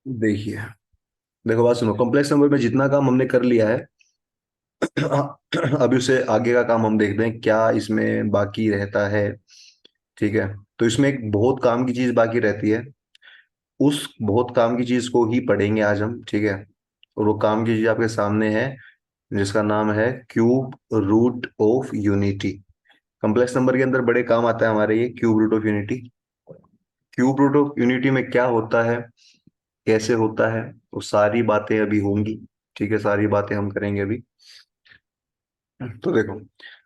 देखिए, देखो बात सुनो। कॉम्प्लेक्स नंबर में जितना काम हमने कर लिया है अभी उससे आगे का काम हम देखते हैं क्या इसमें बाकी रहता है। ठीक है। तो इसमें एक बहुत काम की चीज बाकी रहती है। उस बहुत काम की चीज को ही पढ़ेंगे आज हम। ठीक है। और वो काम की चीज आपके सामने है, जिसका नाम है cube root of unity. Complex number के अंदर बड़े काम आता है हमारे ये cube root of unity. Cube root of unity में क्या होता है, कैसे होता है, वो सारी बातें अभी होंगी। ठीक है, सारी बातें हम करेंगे अभी। तो देखो,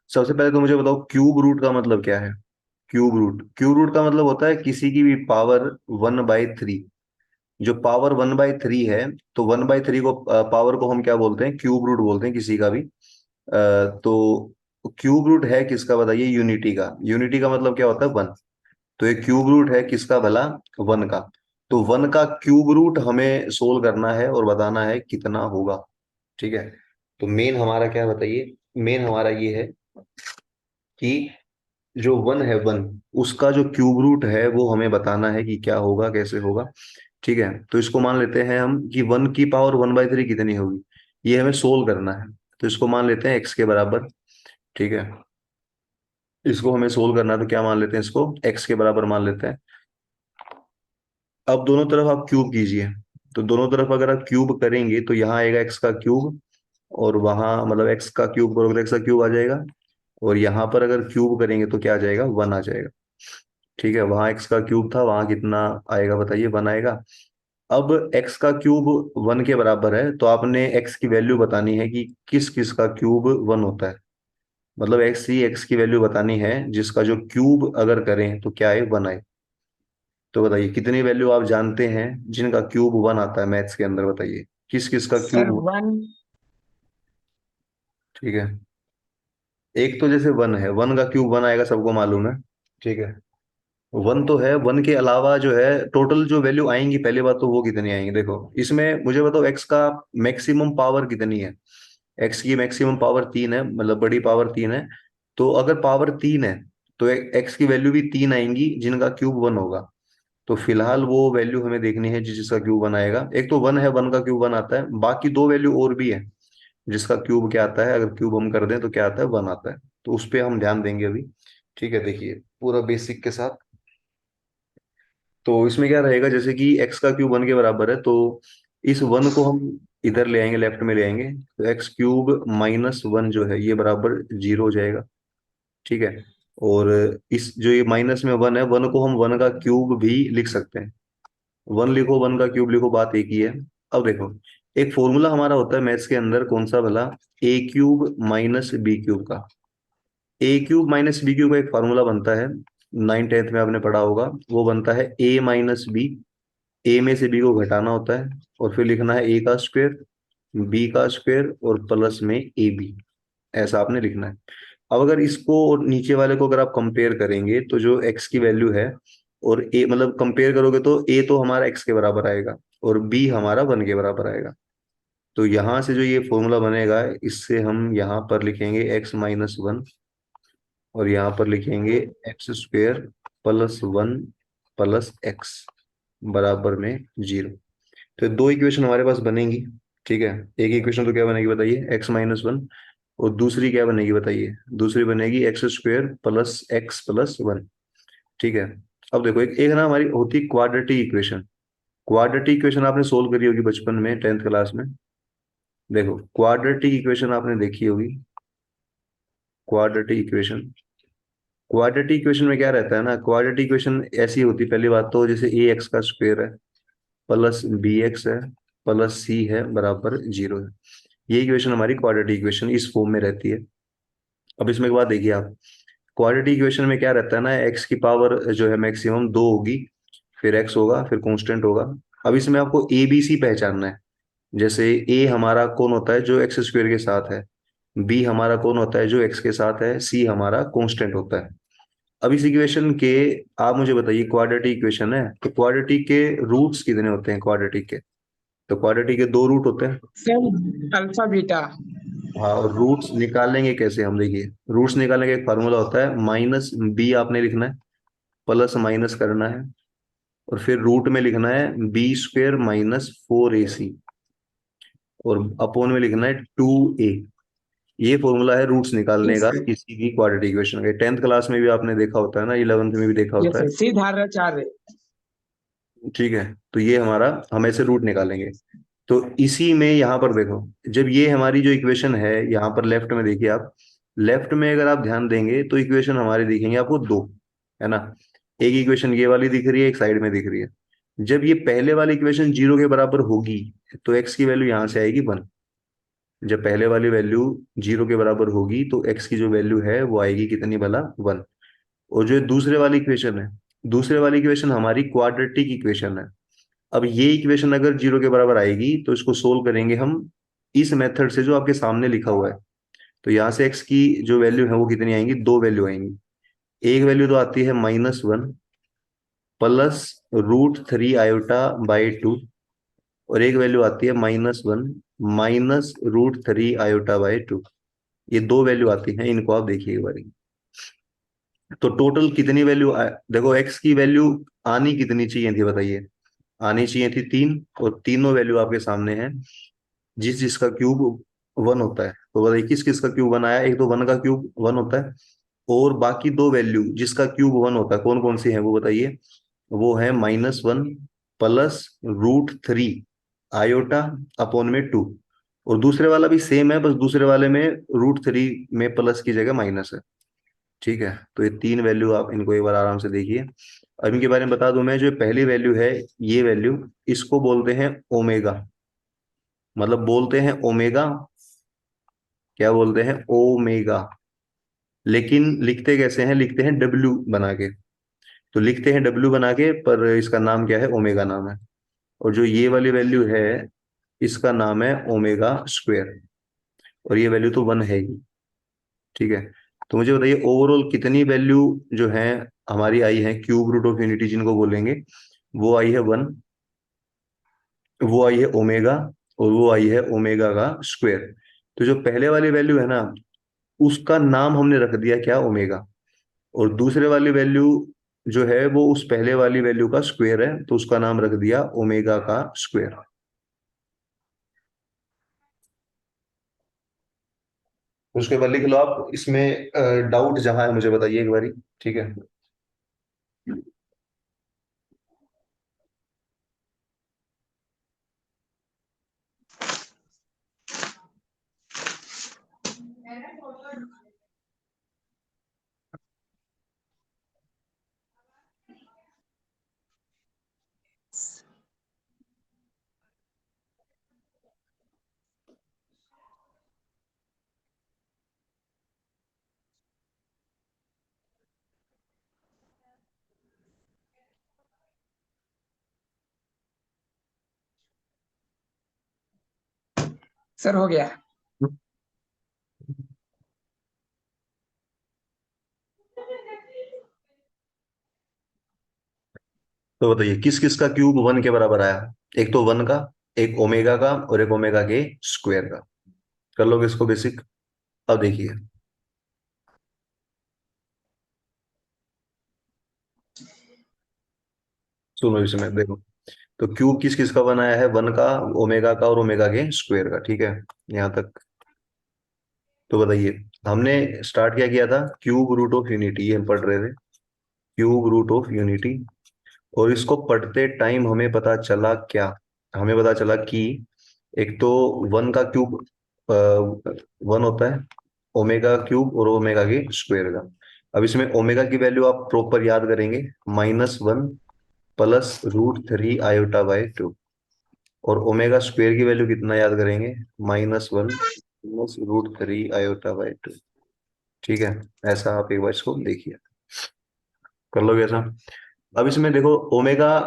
सबसे पहले तो मुझे बताओ क्यूब रूट का मतलब क्या है। क्यूब रूट का मतलब होता है किसी की भी पावर 1/3। जो पावर 1/3 है, तो 1/3 को पावर को हम क्या बोलते हैं, क्यूब रूट बोलते हैं किसी का भी। तो क्यूब रूट है किसका बताइए, यूनिटी का। यूनिटी का मतलब क्या होता है, 1। तो ये क्यूब रूट है किसका भला, 1 का। तो 1 का क्यूब रूट हमें सोल्व करना है और बताना है कितना होगा। ठीक है। तो मेन हमारा क्या है बताइए, मेन हमारा ये है कि जो 1 है, 1 उसका जो क्यूब रूट है वो हमें बताना है कि क्या होगा, कैसे होगा। ठीक है। तो इसको मान लेते हैं हम कि 1 की पावर 1/3 कितनी होगी, ये हमें सोल्व करना है। तो इसको मान लेते हैं एक्स के बराबर। ठीक है। इसको हमें सोल्व करना है तो क्या मान लेते हैं, इसको एक्स के बराबर मान लेते हैं। अब दोनों तरफ आप क्यूब कीजिए। तो दोनों तरफ अगर आप क्यूब करेंगे तो यहाँ आएगा एक्स का क्यूब, और वहां मतलब एक्स का क्यूब करोगे तो एक्स का क्यूब आ जाएगा। और यहाँ पर अगर क्यूब करेंगे तो क्या आ जाएगा, 1 आ जाएगा। ठीक है। वहां एक्स का क्यूब था, वहां कितना आएगा बताइए, 1 आएगा। अब एक्स का क्यूब 1 के बराबर है, तो आपने एक्स की वैल्यू बतानी है कि किस किस का क्यूब 1 होता है। मतलब एक्स ही एक्स की वैल्यू बतानी है जिसका जो क्यूब अगर करें तो क्या आए, 1 आए। तो बताइए कितनी वैल्यू आप जानते हैं जिनका क्यूब 1 आता है मैथ्स के अंदर, बताइए किस किस का सर क्यूब। 1। ठीक है। एक तो जैसे 1 है, 1 का क्यूब 1 आएगा, सबको मालूम है। ठीक है। 1 तो है, 1 के अलावा जो है टोटल जो वैल्यू आएंगी, पहली बात तो वो कितनी आएंगी। देखो इसमें मुझे बताओ एक्स का मैक्सिमम पावर कितनी है। एक्स की मैक्सिमम पावर 3 है, मतलब बड़ी पावर 3 है। तो अगर पावर 3 है तो एक्स की वैल्यू भी 3 आएंगी जिनका क्यूब 1 होगा। तो फिलहाल वो वैल्यू हमें देखनी है जिसका क्यूब 1 आएगा। एक तो 1 है, 1 का क्यूब 1 आता है, बाकी दो वैल्यू और भी है जिसका क्यूब क्या आता है, अगर क्यूब हम कर दें तो क्या आता है, 1 आता है। तो उस पर हम ध्यान देंगे अभी। ठीक है। देखिए पूरा बेसिक के साथ। तो इसमें क्या रहेगा, जैसे कि एक्स का क्यूब 1 के बराबर है, तो इस 1 को हम इधर ले आएंगे, लेफ्ट में ले आएंगे। तो एक्स क्यूब माइनस 1 जो है ये बराबर 0 हो जाएगा। ठीक है। और इस जो ये माइनस में 1 है, 1 को हम 1 का क्यूब भी लिख सकते हैं। 1 लिखो, 1 का क्यूब लिखो, बात एक ही है। अब देखो, एक फॉर्मूला हमारा होता है मैथ्स के अंदर, कौन सा भला, ए क्यूब माइनस बी क्यूब का। ए क्यूब माइनस बी क्यूब का एक फार्मूला बनता है, 9th 10th में आपने पढ़ा होगा। वो बनता है ए माइनस बी। ए में से बी को घटाना होता है, और फिर लिखना है ए का स्क्वायर, बी का स्क्वायर और प्लस में ए बी। ऐसा आपने लिखना है। अब अगर इसको और नीचे वाले को अगर आप कंपेयर करेंगे तो जो एक्स की वैल्यू है, और ए मतलब कंपेयर करोगे तो ए तो हमारा एक्स के बराबर आएगा, और बी हमारा 1 के बराबर आएगा। तो यहां से जो ये फॉर्मूला बनेगा, इससे हम यहाँ पर लिखेंगे x-1, और यहाँ पर लिखेंगे x square plus 1 plus x बराबर में 0। तो दो इक्वेशन हमारे पास बनेंगी। ठीक है। एक इक्वेशन तो क्या बनेगी बताइए, x-1। और दूसरी क्या बनेगी बताइए, दूसरी बनेगी x square plus x plus 1। ठीक है। अब देखो, एक एक ना हमारी होती है क्वाड्रेटिक इक्वेशन। क्वाड्रेटिक इक्वेशन आपने सोल्व करी होगी बचपन में, 10th क्लास में। देखो क्वाड्रेटिक इक्वेशन आपने देखी होगी। क्वाड्रेटिक इक्वेशन, क्वाड्रेटिक इक्वेशन में क्या रहता है ना, क्वाड्रेटिक इक्वेशन ऐसी होती है, पहली बात तो जैसे ए एक्स का स्क्वायर है प्लस बी एक्स है प्लस सी है बराबर 0 है। ये इक्वेशन हमारी क्वाड्रेटिक इक्वेशन इस फॉर्म में रहती है। अब इसमें एक बात देखिए आप, क्वाड्रेटिक इक्वेशन में क्या रहता है ना, एक्स की पावर जो है मैक्सिमम 2 होगी, फिर एक्स होगा, फिर कांस्टेंट होगा। अब इसमें आपको ए बी सी पहचानना है। जैसे ए हमारा कौन होता है, जो एक्स स्क्वायर के साथ है। बी हमारा कौन होता है, जो एक्स के साथ है। सी हमारा कांस्टेंट होता है। अब इस इक्वेशन के, आप मुझे बताइए, क्वाड्रेटिक इक्वेशन है तो क्वाड्रेटिक के रूट्स कितने होते हैं क्वाड्रेटिक के। तो क्वाड्रेटिक के दो रूट होते हैं। Sir alpha beta. हाँ, और रूट्स निकालेंगे कैसे हम, देखिए रूट्स निकालने का एक फार्मूला होता है, माइनस बी आपने लिखना है, प्लस माइनस करना है, और फिर रूट में लिखना है b² - 4ac, और अपोन में लिखना है 2a। ये फॉर्मूला है रूट्स निकालने यस का सर। किसी भी क्वाड्रेटिक इक्वेशन का। 10th क्लास में भी आपने देखा होता है ना, 11th में भी देखा यस होता है। सर, C धारा 4 है। ठीक है, तो ये हमारा, हम ऐसे रूट निकालेंगे। तो इसी में यहाँ पर देखो, जब ये हमारी जो इक्वेशन है, यहाँ पर लेफ्ट में देखिए आप, लेफ्ट में अगर आप ध्यान देंगे तो इक्वेशन हमारी दिखेंगे आपको दो, है ना। एक इक्वेशन ये वाली दिख रही है, एक साइड में दिख रही है। जब ये पहले वाली इक्वेशन 0 के बराबर होगी तो एक्स की वैल्यू यहाँ से आएगी 1। जब पहले वाली वैल्यू 0 के बराबर होगी तो एक्स की जो वैल्यू है वो आएगी कितनी भला, 1। और जो दूसरे वाली इक्वेशन है, दूसरे वाली इक्वेशन हमारी क्वाड्रेटिक इक्वेशन है। अब ये इक्वेशन अगर 0 के बराबर आएगी तो इसको सोल्व करेंगे हम इस मेथड से जो आपके सामने लिखा हुआ है। तो यहाँ से एक्स की जो वैल्यू है वो कितनी आएंगी, दो वैल्यू आएंगी। एक वैल्यू तो आती है -1 +√3 i/2, और एक वैल्यू आती है -1 -√3 i/2। ये दो वैल्यू आती हैं, इनको आप देखिए एक बार। तो टोटल कितनी वैल्यू देखो, एक्स की वैल्यू आनी कितनी चाहिए थी बताइए। आनी चाहिए थी 3, और तीनों वैल्यू आपके सामने है। जिस जिसका क्यूब 1 होता है, तो बताइए किस किस का क्यूब 1 आया। एक तो 1 का क्यूब 1 होता है, और बाकी दो वैल्यू जिसका क्यूब 1 होता है कौन कौन सी है वो बताइए। वो है -1 +√3 i/2, और दूसरे वाला भी सेम है, बस दूसरे वाले में √3 में प्लस की जगह माइनस है। ठीक है, तो ये तीन वैल्यू आप इनको एक बार आराम से देखिए। अब इनके बारे में बता दूं मैं, जो पहली वैल्यू है, ये वैल्यू, इसको बोलते हैं ओमेगा। मतलब बोलते हैं ओमेगा, क्या बोलते हैं, ओमेगा। लेकिन लिखते कैसे हैं, लिखते हैं डब्ल्यू बना के। तो लिखते हैं डब्ल्यू बना के, पर इसका नाम क्या है, ओमेगा नाम है। और जो ये वाली वैल्यू है, इसका नाम है ओमेगा स्क्वायर, और ये वैल्यू तो 1 है ही। ठीक है, तो मुझे बताइए ओवरऑल कितनी वैल्यू जो है हमारी आई है क्यूब रूट ऑफ यूनिटी जिनको बोलेंगे, वो आई है 1, वो आई है ओमेगा, और वो आई है ओमेगा का स्क्वायर। तो जो पहले वाली वैल्यू है ना, उसका नाम हमने रख दिया क्या, ओमेगा। और दूसरे वाली वैल्यू जो है वो उस पहले वाली वैल्यू का स्क्वायर है, तो उसका नाम रख दिया ओमेगा का स्क्वायर। उसके बाद लिख लो आप इसमें डाउट जहां है मुझे बताइए एक बारी। ठीक है, सर हो गया। तो बताइए किस किस का क्यूब 1 के बराबर आया। एक तो 1 का, एक ओमेगा का, और एक ओमेगा के स्क्वायर का। कर लोगे इसको बेसिक। अब देखिए, सुनो इसमें देखो, तो क्यूब किस किस का बनाया है, 1 का, ओमेगा का, और ओमेगा के स्क्वायर का। ठीक है, यहाँ तक। तो बताइए, हमने स्टार्ट क्या किया था, क्यूब रूट ऑफ यूनिटी, ये हम पढ़ रहे थे, क्यूब रूट ऑफ यूनिटी। और इसको पढ़ते टाइम हमें पता चला क्या, हमें पता चला कि एक तो 1 का क्यूब 1 होता है, ओमेगा क्यूब और ओमेगा के स्क्वायर का। अब इसमें ओमेगा की वैल्यू आप प्रॉपर याद करेंगे, -1 +√3 i/2। और ओमेगा स्क्वायर की वैल्यू कितना याद करेंगे, -1 +√3 i/2। ठीक है, ऐसा आप एक बार इसको देखिए, कर लोगे ऐसा। अब इसमें देखो, ओमेगा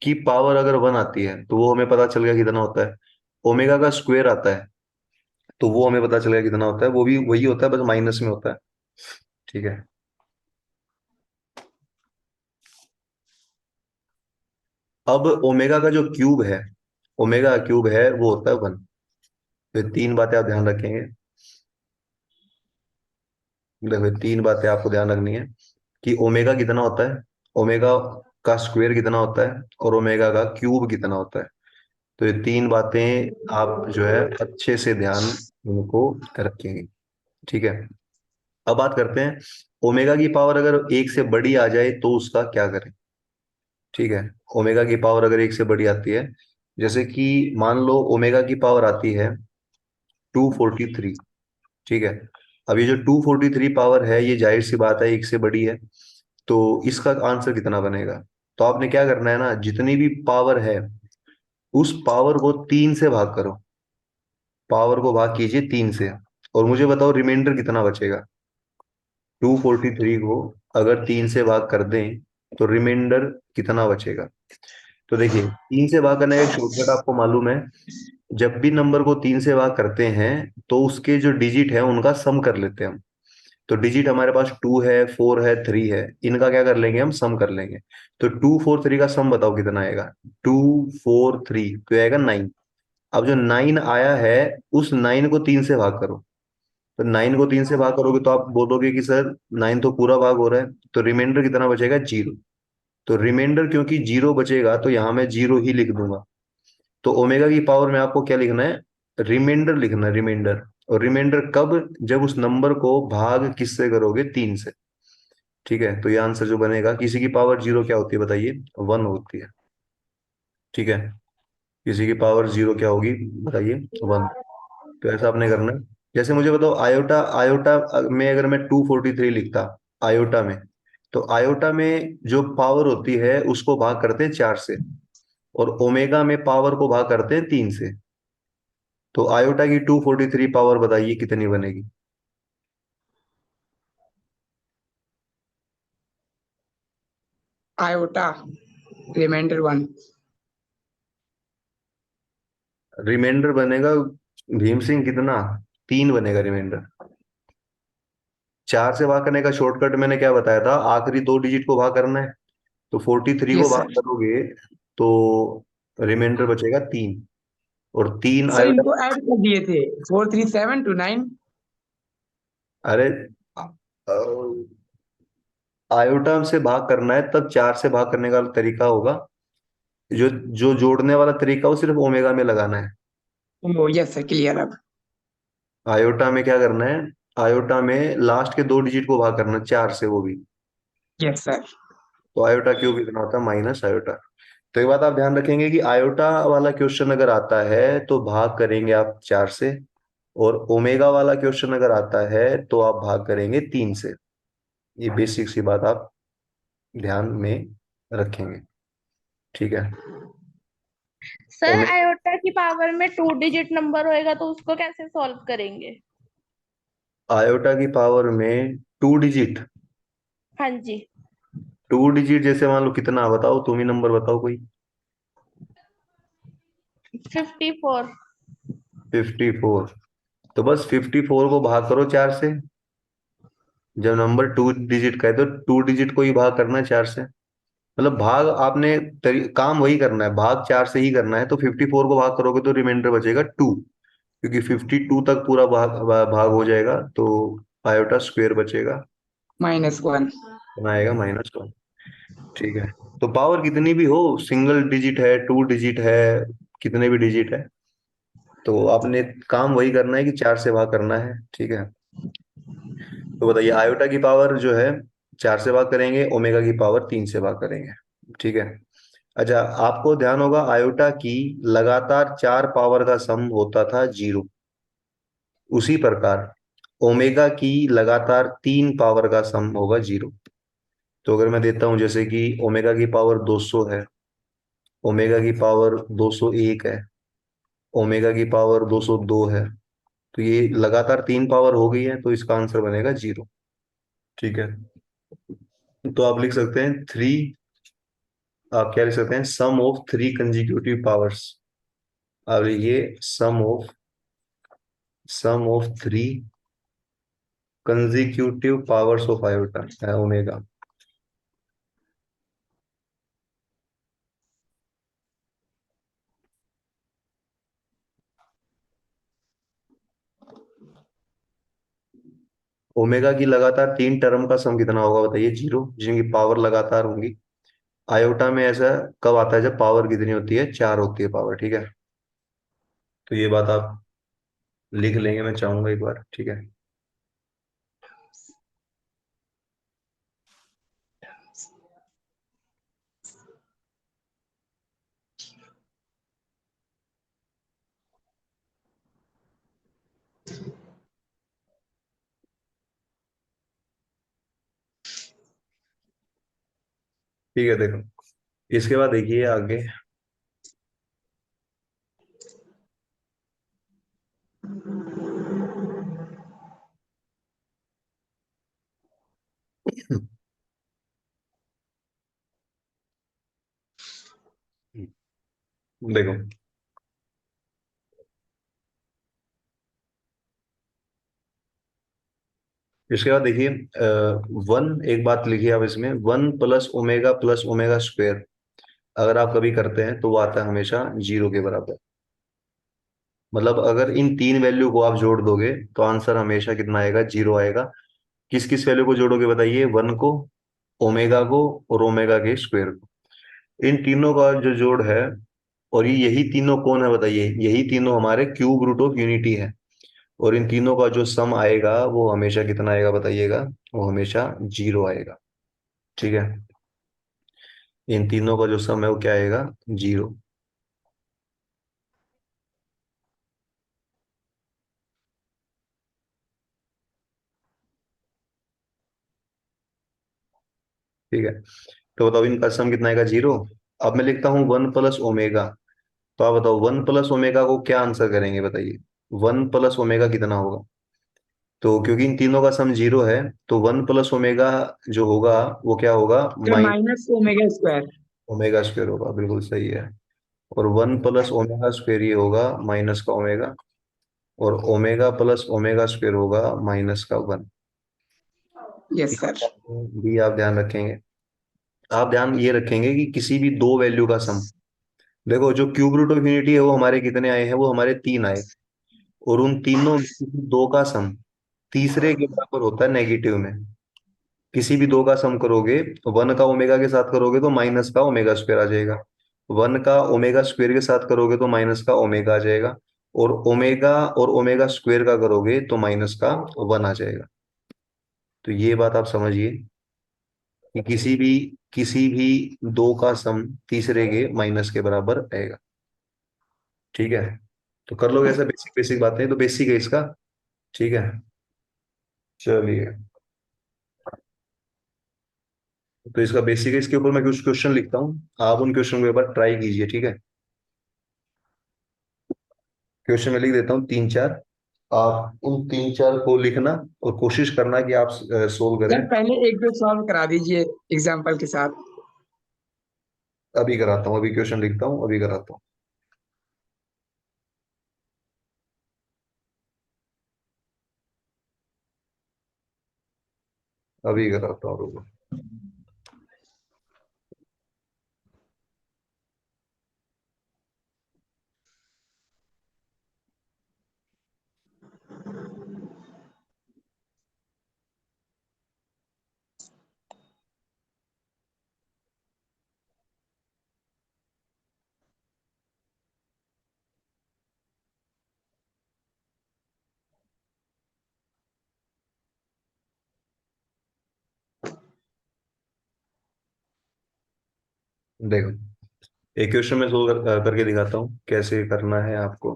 की पावर अगर 1 आती है तो वो हमें पता चल गया कितना होता है। ओमेगा का स्क्वायर आता है तो वो हमें पता चल गया कितना होता है, वो भी वही होता है, बस माइनस में होता है। ठीक है, अब ओमेगा का जो क्यूब है, ओमेगा का क्यूब है वो होता है 1। तो ये तीन बातें आप ध्यान रखेंगे। देखो, ये तीन बातें आपको ध्यान रखनी है कि ओमेगा कितना होता है। ओमेगा का स्क्वायर कितना होता है और ओमेगा का क्यूब कितना होता है। तो ये तीन बातें आप जो है अच्छे से ध्यान इनको रखेंगे। ठीक है। अब बात करते हैं, ओमेगा की पावर अगर एक से बड़ी आ जाए तो उसका क्या करें। ठीक है। ओमेगा की पावर अगर एक से बड़ी आती है, जैसे कि मान लो ओमेगा की पावर आती है 243। ठीक है। अब ये जो 243 पावर है, ये जाहिर सी बात है एक से बड़ी है, तो इसका आंसर कितना बनेगा। तो आपने क्या करना है ना, जितनी भी पावर है उस पावर को तीन से भाग करो, पावर को भाग कीजिए तीन से, और मुझे बताओ रिमाइंडर कितना बचेगा। 243 को अगर तीन से भाग कर दें तो रिमाइंडर कितना बचेगा। तो देखिए, तीन से भाग करने का एक शॉर्टकट आपको मालूम है। जब भी नंबर को तीन से भाग करते हैं तो उसके जो डिजिट है उनका सम कर लेते हैं हम। तो डिजिट हमारे पास 2 है, 4 है, 3 है, इनका क्या कर लेंगे हम, सम कर लेंगे। तो 243 का सम बताओ कितना आएगा। 243 तो आएगा 9। अब जो 9 आया है, उस 9 को तीन से भाग करो। तो 9 को तीन से भाग करोगे तो आप बोलोगे कि सर 9 तो पूरा भाग हो रहा है, तो रिमाइंडर कितना बचेगा, जीरो। तो रिमाइंडर क्योंकि जीरो बचेगा तो यहां मैं जीरो ही लिख दूंगा। तो ओमेगा की पावर में आपको क्या लिखना है, रिमाइंडर लिखना है, रिमाइंडर। और रिमाइंडर कब, जब उस नंबर को भाग किससे करोगे, तीन से। ठीक है। तो ये आंसर जो बनेगा, किसी की पावर जीरो क्या होती है बताइए, वन होती है। ठीक है। किसी की पावर जीरो क्या होगी बताइए, वन। तो ऐसा आपने करना है। जैसे मुझे बताओ आयोटा, आयोटा में अगर मैं 243 लिखता आयोटा में, तो आयोटा में जो पावर होती है उसको भाग करते हैं चार से, और ओमेगा में पावर को भाग करते हैं तीन से। तो आयोटा की 243 पावर बताइए कितनी बनेगी। Iota reminder one. रिमाइंडर बनेगा भीम सिंह कितना, तीन बनेगा रिमाइंडर। चार से भाग करने का शॉर्टकट मैंने क्या बताया था, आखिरी दो डिजिट को भाग करना है। तो 43 को यस भाग सर। करोगे तो रिमाइंडर बचेगा तीन, और तीन सर आयोटा। इनको ऐड कर दिए थे, 437 to 9। अरे आयोटा से भाग करना है तब चार से भाग करने का तरीका होगा। जो जो जोड़ने वाला तरीका वो सिर्फ ओमेगा में लगाना है। ओ यस सर, क्लियर अब। आयोटा में क्या करना है, आयोटा में लास्ट के दो डिजिट को भाग करना है चार से, वो भी। Yes sir. तो आयोटा क्यूब कितना होता है, माइनस आयोटा। तो एक बात आप ध्यान रखेंगे कि आयोटा वाला क्वेश्चन अगर आता है तो भाग करेंगे आप चार से, और ओमेगा वाला क्वेश्चन अगर आता है तो आप भाग करेंगे तीन से। ये बेसिक सी बात आप ध्यान में रखेंगे। ठीक है। सर ओमे आयोटा की पावर में 2 डिजिट नंबर होएगा तो उसको कैसे सॉल्व करेंगे? आयोटा की पावर में टू डिजिट, हाँ जी। टू डिजिट जैसे मान लो कितना, बताओ तुम ही नंबर बताओ कोई। 54। 54। तो बस 54 को भाग करो चार से। जब नंबर टू डिजिट का है तो टू डिजिट को ही भाग करना है चार से। मतलब भाग आपने काम वही करना है, भाग चार से ही करना है। तो 54 को भाग करोगे तो रिमाइंडर बचेगा टू, क्योंकि 52 तक पूरा भाग हो जाएगा, तो आयोटा स्क्वायर बचेगा, -1। बनाएगा -1। ठीक है। तो पावर कितनी भी हो, सिंगल डिजिट है, टू डिजिट है, कितने भी डिजिट है, तो आपने काम वही करना है कि चार से भाग करना है। ठीक है। तो बताइए, आयोटा की पावर जो है चार से भाग करेंगे, ओमेगा की पावर तीन से भाग करेंगे। ठीक है। अच्छा, आपको ध्यान होगा आयोटा की लगातार चार पावर का सम होता था जीरो। उसी प्रकार ओमेगा की लगातार तीन पावर का सम होगा जीरो। तो अगर मैं देता हूं जैसे कि ओमेगा की पावर 200 है, ओमेगा की पावर 201 है, ओमेगा की पावर 202 है, तो ये लगातार तीन पावर हो गई है, तो इसका आंसर बनेगा जीरो। ठीक है। तो आप लिख सकते हैं थ्री, आप क्या लिख सकते हैं, sum of three consecutive powers. अब लिखिए sum of three consecutive powers of iota omega. Omega की लगातार तीन टर्म का सम कितना होगा बताइए, जीरो, जिनकी पावर लगातार होंगी। आयोटा में ऐसा कब आता है, जब पावर कितनी होती है, 4 होती है पावर, ठीक है। तो ये बात आप लिख लेंगे, मैं चाहूंगा एक बार, ठीक है। ठीक है, देखो इसके बाद देखिए आगे। देखो इसके बाद देखिए, वन, एक बात लिखिए आप इसमें, 1 + ω + ω², अगर आप कभी करते हैं तो वो आता है हमेशा 0 के बराबर। मतलब अगर इन तीन वैल्यू को आप जोड़ दोगे तो आंसर हमेशा कितना आएगा, 0 आएगा। किस किस वैल्यू को जोड़ोगे बताइए, 1 को, ओमेगा को, और ओमेगा के स्क्वायर को। इन तीनों का जो जोड़ है, और ये यही तीनों कौन है बताइए, यही तीनों हमारे क्यूब रूट ऑफ यूनिटी है। और इन तीनों का जो सम आएगा वो हमेशा कितना आएगा बताइएगा, वो हमेशा 0 आएगा, ठीक है। इन तीनों का जो सम है वो क्या आएगा, 0। ठीक है, तो बताओ इनका सम कितना आएगा, 0। अब मैं लिखता हूँ 1 + ω। तो आप बताओ 1 + ω को क्या आंसर करेंगे बताइए, 1 + ω कितना होगा। तो क्योंकि इन तीनों का सम 0 है, तो 1 + ω जो होगा वो क्या होगा, तो माइनस -ω²। ओमेगा स्क्वायर होगा, बिल्कुल सही है। और 1 + ω² ये होगा माइनस का ओमेगा, और ω + ω² होगा -1। Yes sir. भी आप ध्यान रखेंगे। आप ध्यान ये रखेंगे कि किसी भी दो वैल्यू का सम, देखो जो क्यूब रूट ऑफ यूनिटी है वो हमारे कितने आए हैं, वो हमारे 3 आए। और उन तीनों में किसी दो का सम तीसरे के बराबर होता है नेगेटिव में। किसी भी दो का सम करोगे, 1 का ओमेगा के साथ करोगे तो माइनस का ओमेगा स्क्वायर आ जाएगा, 1 का ओमेगा स्क्वायर के साथ करोगे तो माइनस का ओमेगा आ जाएगा, और ओमेगा स्क्वायर का करोगे तो माइनस का 1 आ जाएगा। तो ये बात आप समझिए कि किसी भी दो का सम तीसरे के माइनस के बराबर आएगा, ठीक है। तो कर लोगे ऐसा, बेसिक बेसिक बातें तो बेसिक है इसका, ठीक है। चलिए, तो इसका बेसिक है, इसके ऊपर मैं कुछ क्वेश्चन लिखता हूँ, आप उन क्वेश्चन को एक बार ट्राई कीजिए, ठीक है। क्वेश्चन में लिख देता हूँ 3 4, आप उन 3 4 को लिखना और कोशिश करना कि आप सोल्व सर करें। पहले एक दो सॉल्व करा दीजिए एग्जाम्पल के साथ। अभी कराता हूँ, अभी क्वेश्चन लिखता हूँ, अभी कराता हूँ। अभी कराता हूँ, रुको। देखो एक क्वेश्चन में सोल्व करके दिखाता हूँ कैसे करना है आपको।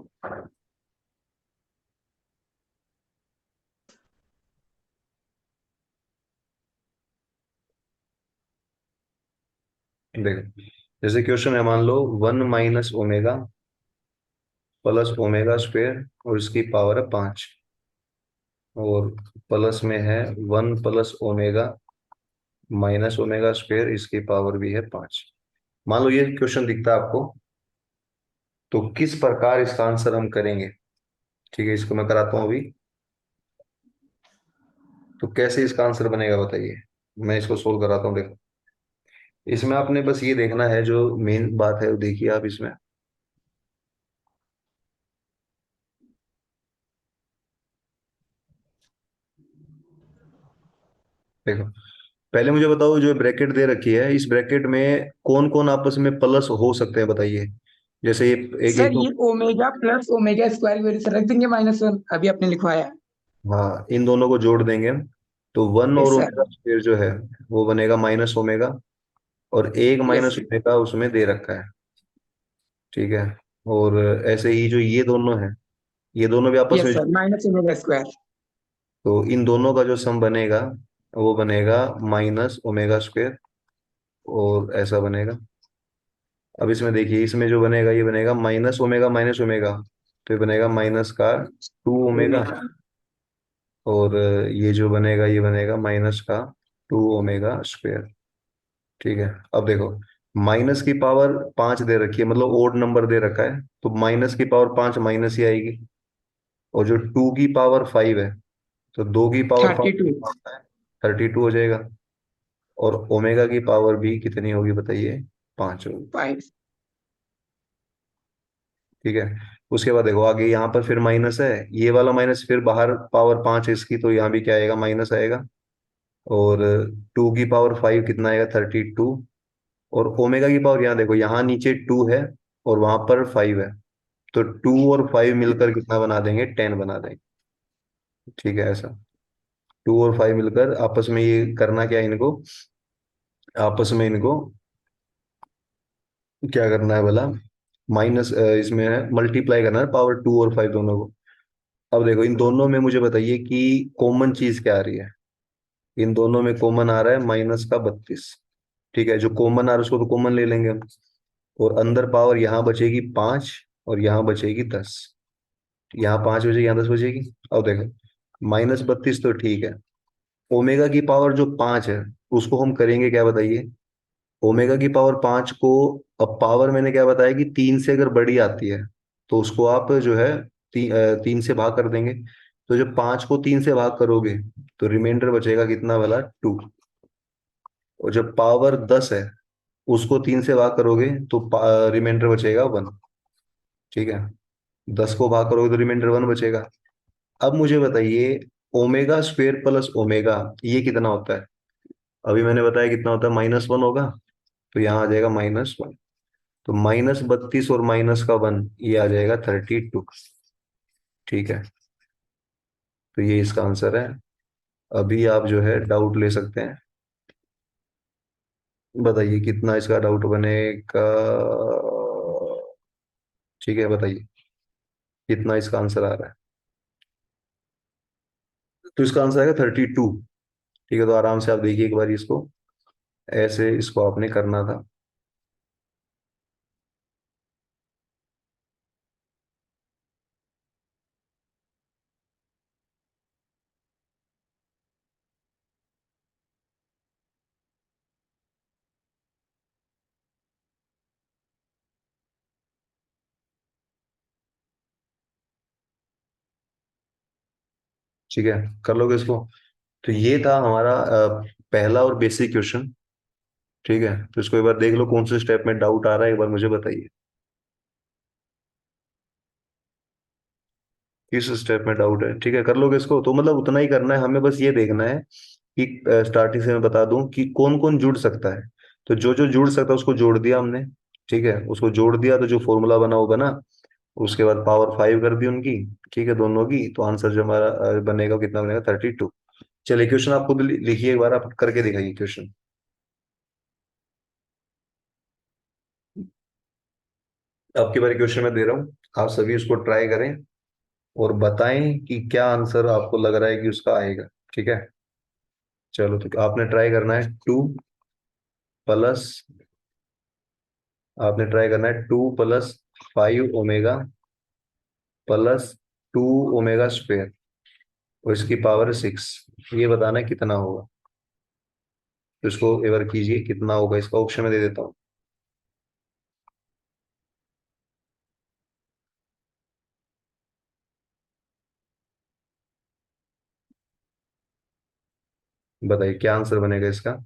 देखो जैसे क्वेश्चन है, मान लो 1 - ω + ω² और इसकी पावर है 5, और प्लस में है 1 + ω - ω² इसकी पावर भी है 5। मान लो ये क्वेश्चन दिखता है आपको, तो किस प्रकार इसका आंसर हम करेंगे, ठीक है। इसको मैं कराता हूँ अभी। तो कैसे इसका आंसर बनेगा बताइए, मैं इसको सोल्व कराता हूँ, देखो। इसमें आपने बस ये देखना है, जो मेन बात है वो देखिए आप इसमें। देखो पहले मुझे बताओ, जो ब्रैकेट दे रखी है, इस ब्रैकेट में कौन कौन आपस में प्लस हो सकते हैं, बताइए। जैसे ये एक एक सर तो, ये ओमेगा प्लस ओमेगा स्क्वायर की वजह से रख देंगे -1, अभी आपने लिखवाया। हाँ, इन दोनों को जोड़ देंगे हम। तो वन और यस सर। ओमेगा स्क्वायर जो है वो बनेगा माइनस ओमेगा, और एक यस माइनस ओमेगा उसमें दे रखा है। ठीक है। और ऐसे ही जो ये दोनों है, ये दोनों भी आपस में यस सर, -ओमेगा स्क्वायर। तो इन दोनों का जो सम बनेगा वो बनेगा माइनस ओमेगा स्क्वायर, और ऐसा बनेगा। अब इसमें देखिए, इसमें जो बनेगा ये बनेगा माइनस ओमेगा, तो ये बनेगा माइनस का 2 ओमेगा। ओमेगा। और ये जो बनेगा ये बनेगा माइनस का 2 ओमेगा स्क्वायर। ठीक है। अब देखो, माइनस की पावर 5 दे रखी है, मतलब ओड नंबर दे रखा है, तो माइनस की पावर 5 माइनस ही आएगी। और जो 2 की पावर 5 है, तो 2 की पावर 5 32। कितना होता है, 32 हो जाएगा। और ओमेगा की पावर भी कितनी होगी बताइए, 5 होगी। 5। ठीक है। उसके बाद देखो आगे, यहाँ पर फिर माइनस है, ये वाला माइनस, फिर बाहर पावर 5 है इसकी, तो यहाँ भी क्या आएगा, माइनस आएगा। और 2 की पावर 5 कितना आएगा, 32। और ओमेगा की पावर, यहाँ देखो, यहाँ नीचे 2 है और वहां पर 5 है, तो 2 और 5 मिलकर कितना बना देंगे, 10 बना देंगे। ठीक है, ऐसा 2 और 5 मिलकर आपस में ये करना क्या है इनको, आपस में इनको क्या करना है बोला, माइनस, इसमें है मल्टीप्लाई करना है पावर 2 और 5 दोनों को। अब देखो, इन दोनों में मुझे बताइए कि कॉमन चीज क्या आ रही है। इन दोनों में कॉमन आ रहा है -32। ठीक है, जो कॉमन आ रहा है उसको तो कॉमन ले लेंगे हम। और अंदर पावर यहाँ बचेगी 5, और यहाँ बचेगी 10। यहाँ 5 बचेगी, यहाँ 10 बचेगी। अब देखो, -32 तो ठीक है, ओमेगा की पावर जो 5 है उसको हम करेंगे क्या बताइए। ओमेगा की पावर 5 को, अब पावर मैंने क्या बताया कि 3 से अगर बड़ी आती है तो उसको आप जो है 3 से भाग कर देंगे। तो जब 5 को 3 से भाग करोगे तो रिमाइंडर बचेगा कितना वाला, 2। और जब पावर 10 है, उसको 3 से भाग करोगे तो रिमाइंडर बचेगा 1। ठीक है। 10 को भाग करोगे तो रिमाइंडर 1 बचेगा। अब मुझे बताइए, ओमेगा स्क्वेयर प्लस ओमेगा ये कितना होता है। अभी मैंने बताया कितना होता है, -1 होगा, तो यहाँ आ जाएगा -1। तो -32 और -1 ये आ जाएगा 32। ठीक है। तो ये इसका आंसर है। अभी आप जो है डाउट ले सकते हैं, बताइए कितना इसका डाउट बनेगा। ठीक है, बताइए कितना इसका आंसर आ रहा है। तो इसका आंसर आएगा 32। ठीक है, तो आराम से आप देखिए एक बार इसको, ऐसे इसको आपने करना था। ठीक है, कर लोगे इसको। तो ये था हमारा पहला और बेसिक क्वेश्चन। ठीक है, तो इसको एक बार देख लो, कौन से स्टेप में डाउट आ रहा है एक बार मुझे बताइए। किस स्टेप में डाउट है, ठीक है, कर लोगे इसको, तो मतलब उतना ही करना है हमें, बस ये देखना है कि स्टार्टिंग से मैं बता दूं कि कौन कौन जुड़ सकता है। तो जो जो जुड़ सकता है उसको जोड़ दिया हमने। ठीक है, उसको जोड़ दिया तो जो फॉर्मूला बना वो बना। उसके बाद पावर 5 कर दी उनकी। ठीक है, दोनों की, तो आंसर जो हमारा बनेगा वो कितना बनेगा, 32। चलिए, क्वेश्चन आप खुद लिखिए, एक बार आप करके दिखाइए क्वेश्चन। आपके बारे क्वेश्चन मैं दे रहा हूँ, आप सभी उसको ट्राई करें और बताएं कि क्या आंसर आपको लग रहा है कि उसका आएगा। ठीक है। चलो, तो आपने ट्राई करना है प्लस आपने ट्राई करना है 2 + 5 ओमेगा प्लस 2 ओमेगा स्क्वेयर, और इसकी पावर 6, ये बताना है कितना होगा। तो इसको एक बार कीजिए, कितना होगा इसका, ऑप्शन में दे देता हूँ। बताइए क्या आंसर बनेगा इसका।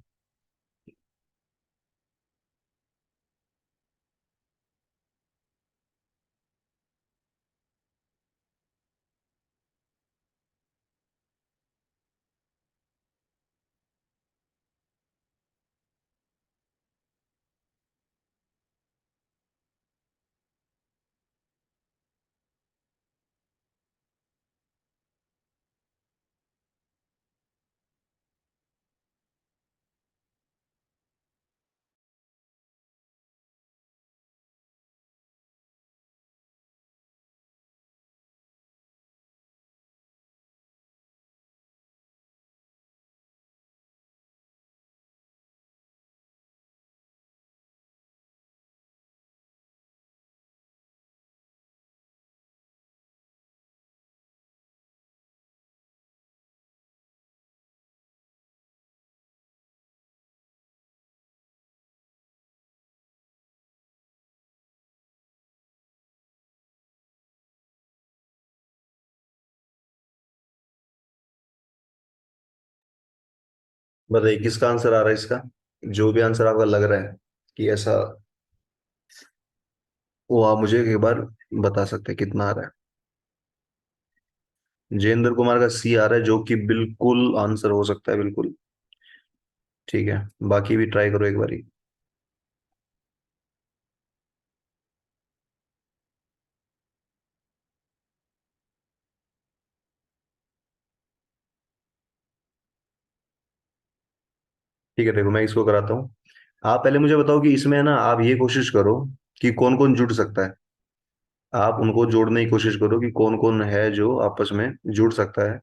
बताइए किसका आंसर आ रहा है इसका, जो भी आंसर आपका लग रहा है कि ऐसा, वो आप मुझे एक बार बता सकते हैं कितना आ रहा है। जयेंद्र कुमार का सी आ रहा है, जो कि बिल्कुल आंसर हो सकता है, बिल्कुल। ठीक है, बाकी भी ट्राई करो एक बारी। ठीक है, देखो मैं इसको कराता हूँ। आप पहले मुझे बताओ कि इसमें है ना, आप ये कोशिश करो कि कौन कौन जुड़ सकता है। आप उनको जोड़ने की कोशिश करो कि कौन कौन है जो आपस में जुड़ सकता है।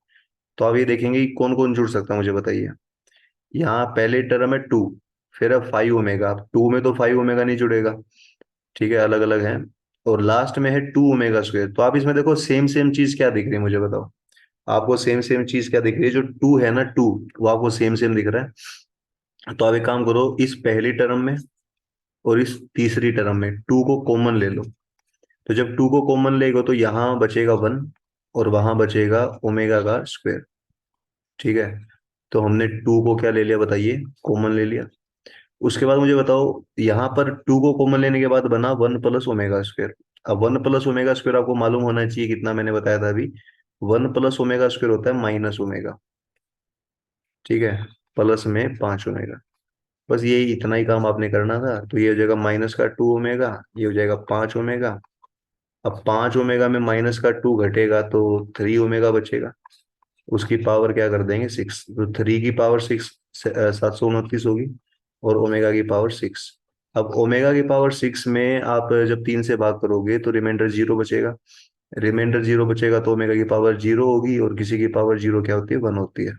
तो आप ये देखेंगे कि कौन कौन जुड़ सकता है, मुझे बताइए। यहाँ पहले टर्म है टू, फिर है 5 ओमेगा। अब टू में तो 5 ओमेगा नहीं जुड़ेगा, ठीक है, अलग अलग है। और लास्ट में है 2 ओमेगा स्क्वायर। तो आप इसमें देखो सेम सेम चीज क्या दिख रही है, मुझे बताओ। आपको सेम सेम चीज क्या दिख रही है? जो टू है ना, टू, वो आपको सेम सेम दिख रहा है। तो आप एक काम करो, इस पहली टर्म में और इस तीसरी टर्म में टू को कॉमन ले लो। तो जब टू को कॉमन लेगा तो यहाँ बचेगा वन, और वहां बचेगा ओमेगा का स्क्वायर। ठीक है, तो हमने टू को क्या ले लिया बताइए, कॉमन ले लिया। उसके बाद मुझे बताओ, यहाँ पर टू को कॉमन लेने के बाद बना 1 + ओमेगा स्क्वायर। अब 1 + ओमेगा स्क्वायर आपको मालूम होना चाहिए कितना, मैंने बताया था अभी। 1 + ओमेगा स्क्वायर होता है -ओमेगा। ठीक है, प्लस में 5 ओमेगा। बस यही इतना ही काम आपने करना था। तो ये हो जाएगा माइनस का 2 ओमेगा, ये हो जाएगा 5 ओमेगा। अब 5 ओमेगा में माइनस का टू घटेगा तो 3 ओमेगा बचेगा। उसकी पावर क्या कर देंगे, 6। तो 3 की पावर 6 729 होगी, और ओमेगा की पावर 6। अब ओमेगा की पावर 6 में आप जब 3 से भाग करोगे तो रिमाइंडर 0 बचेगा। रिमाइंडर 0 बचेगा तो ओमेगा की पावर 0 होगी, और किसी की पावर 0 क्या होती है, 1 होती है।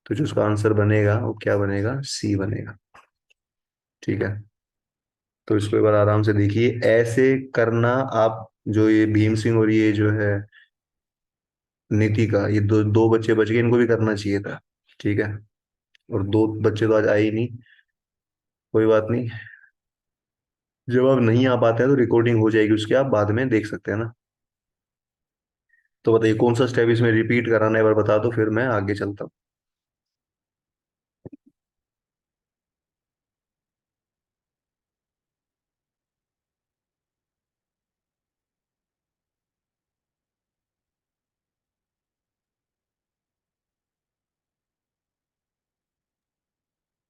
तो जो उसका आंसर बनेगा वो क्या बनेगा, सी बनेगा। ठीक है, तो इसको एक बार आराम से देखिए ऐसे करना। आप जो ये भीम सिंह और ये जो है नीति का, ये दो दो बच्चे बच गए, इनको भी करना चाहिए था। ठीक है, और दो बच्चे तो आज आए ही नहीं। कोई बात नहीं, जब आप नहीं आ पाते हैं तो रिकॉर्डिंग हो जाएगी उसकी, आप बाद में देख सकते हैं ना। तो बताइए कौन सा स्टेप इसमें रिपीट कराना है, एक बार बता दो, फिर मैं आगे चलता हूँ।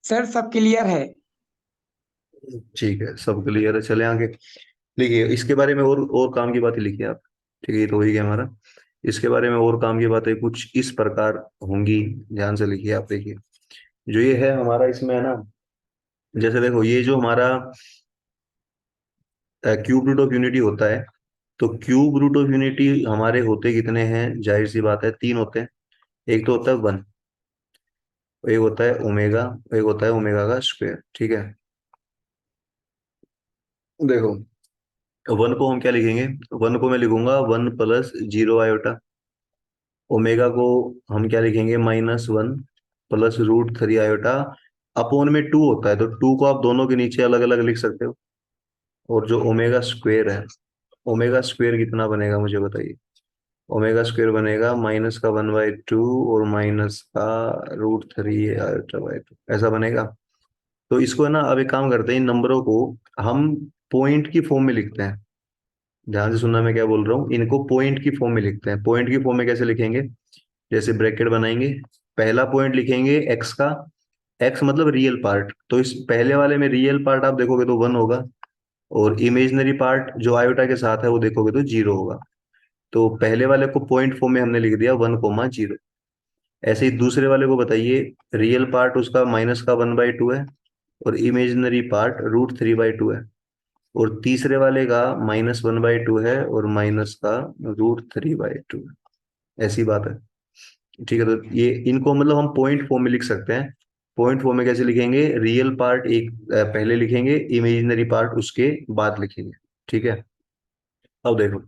सर सब क्लियर है। ठीक है, सब क्लियर है, चले आगे। लिखिए इसके बारे में और काम की बातें लिखिए आप। ठीक है, ये तो हो ही गया हमारा। इसके बारे में और काम की बातें कुछ इस प्रकार होंगी, ध्यान से लिखिए आप। देखिए जो ये है हमारा, इसमें है ना, जैसे देखो ये जो हमारा क्यूब रूट ऑफ यूनिटी होता है, तो क्यूब रूट ऑफ यूनिटी हमारे होते कितने हैं, जाहिर सी बात है 3 होते हैं। एक तो होता है 1, एक होता है ओमेगा, एक होता है ओमेगा का स्क्वायर। ठीक है, देखो 1 को हम क्या लिखेंगे, 1 को मैं लिखूंगा 1 + 0 आयोटा। ओमेगा को हम क्या लिखेंगे, -1 + √3 आयोटा। अपोन में 2 होता है, तो 2 को आप दोनों के नीचे अलग अलग लिख सकते हो। और जो ओमेगा स्क्वायर है, ओमेगा स्क्वायर कितना बनेगा मुझे बताइए। ओमेगा स्क्वायर बनेगा -1/2 और -√3 आयोटा/2, ऐसा बनेगा। तो इसको है ना, अब एक काम करते हैं, इन नंबरों को हम पॉइंट की फॉर्म में लिखते हैं। ध्यान से सुनना मैं क्या बोल रहा हूँ, इनको पॉइंट की फॉर्म में लिखते हैं। पॉइंट की फॉर्म में कैसे लिखेंगे, जैसे ब्रैकेट बनाएंगे, पहला पॉइंट लिखेंगे एक्स का। एक्स मतलब रियल पार्ट, तो इस पहले वाले में रियल पार्ट आप देखोगे तो 1 होगा, और इमेजिनरी पार्ट जो आयोटा के साथ है वो देखोगे तो 0 होगा। तो पहले वाले को पॉइंट फॉर्म में हमने लिख दिया 1, 0। ऐसे ही दूसरे वाले को बताइए, रियल पार्ट उसका -1/2 है, और इमेजिनरी पार्ट √3/2 है। और तीसरे वाले का -1/2 है, और माइनस का √3/2 है। ऐसी बात है। ठीक है, तो ये इनको मतलब हम पॉइंट फॉर्म में लिख सकते हैं। पॉइंट फॉर्म में कैसे लिखेंगे, रियल पार्ट एक पहले लिखेंगे, इमेजिनरी पार्ट उसके बाद लिखेंगे। ठीक है, अब देखो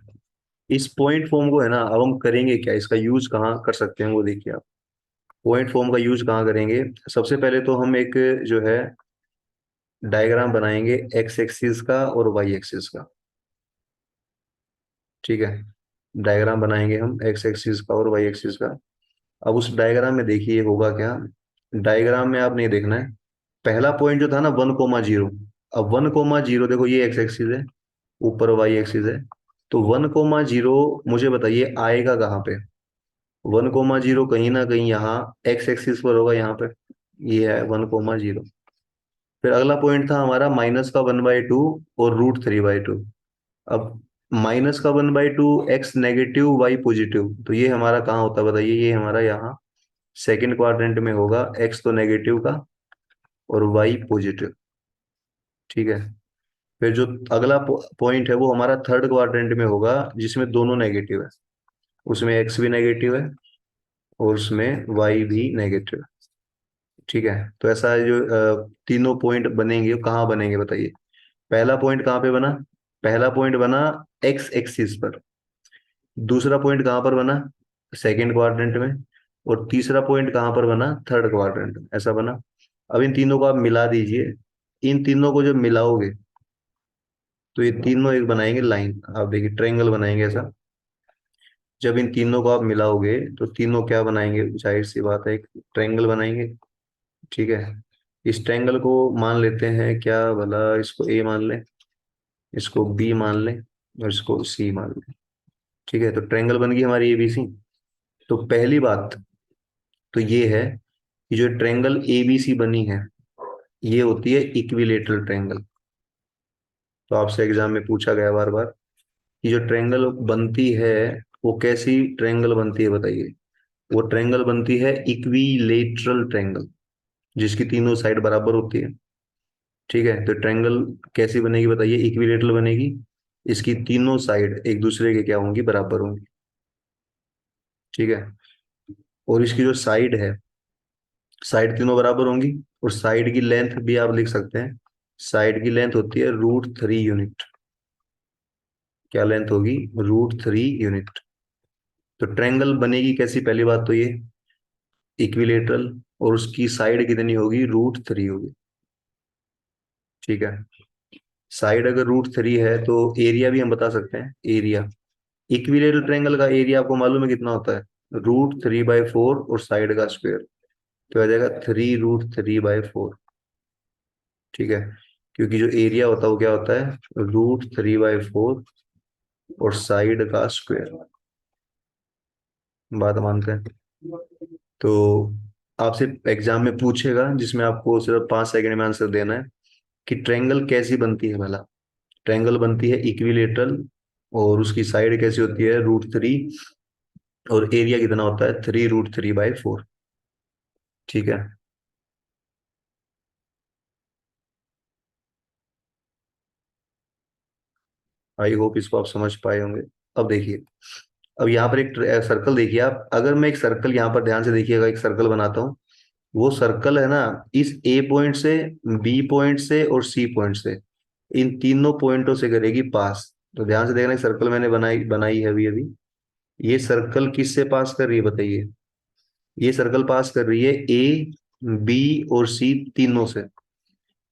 इस पॉइंट फॉर्म को है ना, अब हम करेंगे क्या, इसका यूज कहाँ कर सकते हैं वो देखिए आप। पॉइंट फॉर्म का यूज कहाँ करेंगे, सबसे पहले तो हम एक जो है डायग्राम बनाएंगे, एक्स एक्सिस का और वाई एक्सिस का। ठीक है, डायग्राम बनाएंगे हम एक्स एक्सिस का और वाई एक्सिस का। अब उस डायग्राम में देखिए होगा क्या, डायग्राम में आप नहीं देखना है। पहला पॉइंट जो था ना 1,0, अब 1,0 देखो ये एक्स एक्सिस है, ऊपर वाई एक्सिस है, तो 1,0 मुझे बताइए आएगा कहाँ पे। 1,0 कहीं ना कहीं यहाँ एक्स एक्सिस पर होगा, यहाँ पे ये है 1,0। फिर अगला पॉइंट था हमारा -1/2 और √3/2। अब -1/2 एक्स नेगेटिव वाई पॉजिटिव, तो ये हमारा कहाँ होता है बताइए, ये हमारा यहाँ सेकंड क्वाड्रेंट में होगा, एक्स तो नेगेटिव का और वाई पॉजिटिव। ठीक है। फिर जो अगला पॉइंट है वो हमारा थर्ड क्वाड्रेंट में होगा, जिसमें दोनों नेगेटिव है, उसमें एक्स भी नेगेटिव है और उसमें वाई भी नेगेटिव है। ठीक है। तो ऐसा है जो तीनों पॉइंट बनेंगे वो कहाँ बनेंगे बताइए। पहला पॉइंट कहाँ पे बना, पहला पॉइंट बना एक्स एक्सिस पर, दूसरा पॉइंट कहाँ पर बना, सेकंड क्वाड्रेंट में, और तीसरा पॉइंट कहाँ पर बना, थर्ड क्वाड्रेंट में, ऐसा बना। अब इन तीनों को आप मिला दीजिए, इन तीनों को जब मिलाओगे तो ये तीनों एक बनाएंगे लाइन, आप देखिए ट्रायंगल बनाएंगे ऐसा। जब इन तीनों को आप मिलाओगे तो तीनों क्या बनाएंगे, जाहिर सी बात है एक ट्रायंगल बनाएंगे। ठीक है। इस ट्रायंगल को मान लेते हैं क्या भला, इसको ए मान लें, इसको बी मान लें और इसको सी मान लें। ठीक है। तो ट्रायंगल बन गई हमारी एबीसी। तो पहली बात तो ये है कि जो ट्रायंगल एबीसी बनी है ये होती है इक्विलेटरल ट्रायंगल। तो आपसे एग्जाम में पूछा गया बार बार कि जो ट्रायंगल बनती है वो कैसी ट्रायंगल बनती है बताइए। वो ट्रायंगल बनती है इक्विलेटरल ट्रायंगल, जिसकी तीनों साइड बराबर होती है। ठीक है। तो ट्रायंगल कैसी बनेगी बताइए, इक्विलेटरल बनेगी, इसकी तीनों साइड एक दूसरे के क्या होंगी, बराबर होंगी। ठीक है। और इसकी जो साइड है, साइड तीनों बराबर होंगी, और साइड की लेंथ भी आप लिख सकते हैं, साइड की लेंथ होती है √3 यूनिट। क्या लेंथ होगी, √3 यूनिट। तो ट्रायंगल बनेगी कैसी, पहली बात तो ये इक्विलेटरल, और उसकी साइड कितनी होगी, √3 होगी। ठीक है। साइड अगर √3 है तो एरिया भी हम बता सकते हैं, एरिया इक्विलेटरल ट्रायंगल का एरिया आपको मालूम है कितना होता है, √3/4 और साइड का स्क्वायर, तो आ जाएगा 3√3/4। ठीक है। क्योंकि जो एरिया होता है वो क्या होता है, √3/4 और साइड का स्क्वायर। बात मानते हैं। तो आपसे एग्जाम में पूछेगा जिसमें आपको सिर्फ 5 सेकंड में आंसर देना है कि ट्रायंगल कैसी बनती है भला। ट्रायंगल बनती है इक्विलेटरल, और उसकी साइड कैसी होती है, √3, और एरिया कितना होता है, 3√3/4। ठीक है। आई होप इसको आप समझ पाए होंगे। अब देखिए, अब यहाँ पर एक सर्कल देखिए आप, अगर मैं एक सर्कल यहाँ पर ध्यान से देखिएगा, एक सर्कल बनाता हूँ, वो सर्कल है ना, इस ए पॉइंट से, बी पॉइंट से और सी पॉइंट से, इन तीनों पॉइंटों से करेगी पास। तो ध्यान से देखना, सर्कल मैंने बनाई बनाई है अभी अभी, ये सर्कल किससे पास कर रही है बताइए, ये सर्कल पास कर रही है ए, बी और सी तीनों से।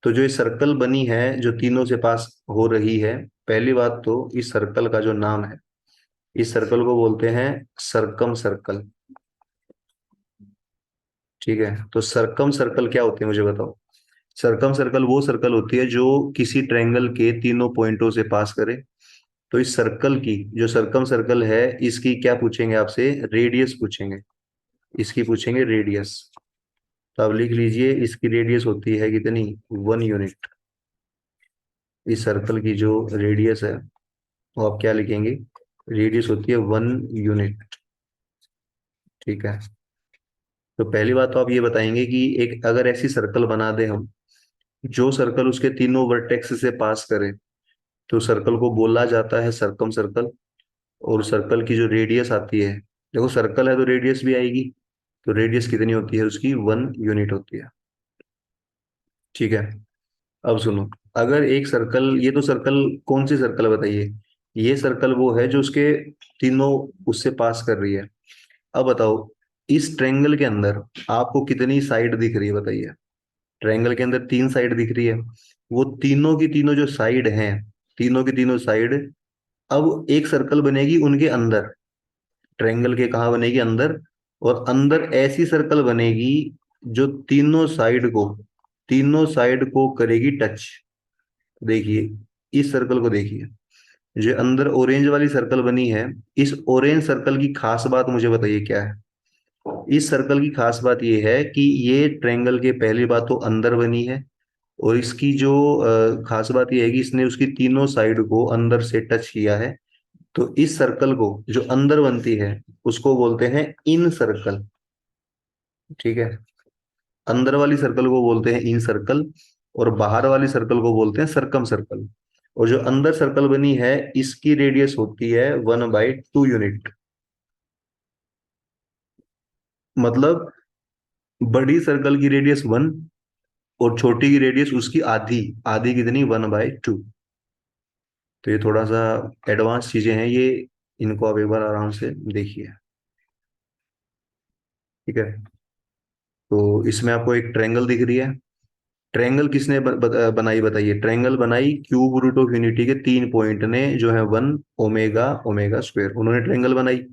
तो जो ये सर्कल बनी है जो तीनों से पास हो रही है, पहली बात तो इस सर्कल का जो नाम है, इस सर्कल को बोलते हैं सरकम सर्कल। ठीक है। तो सरकम सर्कल क्या होते हैं मुझे बताओ। सरकम सर्कल वो सर्कल होती है जो किसी ट्रायंगल के तीनों पॉइंटों से पास करे। तो इस सर्कल की जो सरकम सर्कल है, इसकी क्या पूछेंगे आपसे, रेडियस पूछेंगे, इसकी पूछेंगे रेडियस। तो आप लिख लीजिए, इसकी रेडियस होती है कितनी, 1 यूनिट। इस सर्कल की जो रेडियस है वो आप क्या लिखेंगे, रेडियस होती है 1 यूनिट। ठीक है। तो पहली बात तो आप ये बताएंगे कि एक अगर ऐसी सर्कल बना दे हम, जो सर्कल उसके तीनों वर्टेक्स से पास करे, तो सर्कल को बोला जाता है सरकम सर्कल। और सर्कल की जो रेडियस आती है, देखो सर्कल है तो रेडियस भी आएगी, तो रेडियस कितनी होती है उसकी, 1 यूनिट होती है। ठीक है। अब सुनो, अगर एक सर्कल, ये तो सर्कल कौन सी सर्कल है बताइए, ये सर्कल वो है जो उसके तीनों उससे पास कर रही है। अब बताओ, इस ट्रायंगल के अंदर आपको कितनी साइड दिख रही है बताइए। ट्रायंगल के अंदर 3 साइड दिख रही है, वो तीनों की तीनों जो साइड हैं, तीनों की तीनों साइड, अब एक सर्कल बनेगी उनके अंदर, ट्रायंगल के कहाँ बनेगी, अंदर। और अंदर ऐसी सर्कल बनेगी जो तीनों साइड को करेगी टच। देखिए, इस सर्कल को देखिए, जो अंदर ऑरेंज वाली सर्कल बनी है, इस ऑरेंज सर्कल की खास बात मुझे बताइए क्या है। इस सर्कल की खास बात ये है कि ये ट्रायंगल के पहली बात तो अंदर बनी है, और इसकी जो खास बात ये है कि इसने उसकी तीनों साइड को अंदर से टच किया है। तो इस सर्कल को जो अंदर बनती है उसको बोलते हैं इन सर्कल। ठीक है, अंदर वाली सर्कल को बोलते हैं इन सर्कल, और बाहर वाली सर्कल को बोलते हैं सरकम सर्कल। और जो अंदर सर्कल बनी है इसकी रेडियस होती है 1/2 यूनिट। मतलब बड़ी सर्कल की रेडियस 1, और छोटी की रेडियस उसकी आधी। आधी कितनी? 1/2। तो ये थोड़ा सा एडवांस चीजें हैं ये, इनको आप एक बार आराम से देखिए। ठीक है, तो इसमें आपको एक ट्रायंगल दिख रही है। ट्रायंगल किसने बनाई बताइए? ट्रायंगल बनाई क्यूब रूट ऑफ यूनिटी के 3 पॉइंट ने, जो है 1 ओमेगा स्क्वायर, उन्होंने ट्रायंगल बनाई।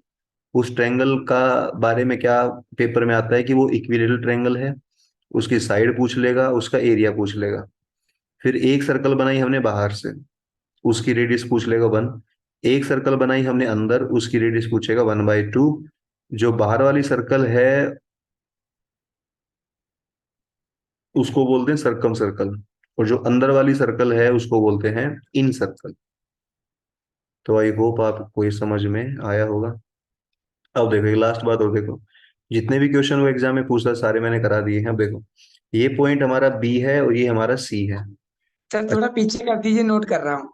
उस ट्रायंगल का बारे में क्या पेपर में आता है कि वो इक्विलेटरल ट्रायंगल है। उसकी साइड पूछ लेगा, उसका एरिया पूछ लेगा। फिर एक सर्कल बनाई हमने बाहर से, उसकी रेडियस पूछ लेगा 1। एक सर्कल बनाई हमने अंदर, उसकी रेडियस पूछेगा 1/2। जो बाहर वाली सर्कल है उसको बोलते हैं सरकम सर्कल, और जो अंदर वाली सर्कल है उसको बोलते हैं इन सर्कल। तो आई होप आपको ये समझ में आया होगा। अब देखो, एक लास्ट बात और देखो, जितने भी क्वेश्चन वो एग्जाम में पूछता है सारे मैंने करा दिए हैं। अब देखो, ये पॉइंट हमारा बी है और ये हमारा सी है। सर थोड़ा पीछे कर दीजिए, नोट कर रहा हूँ।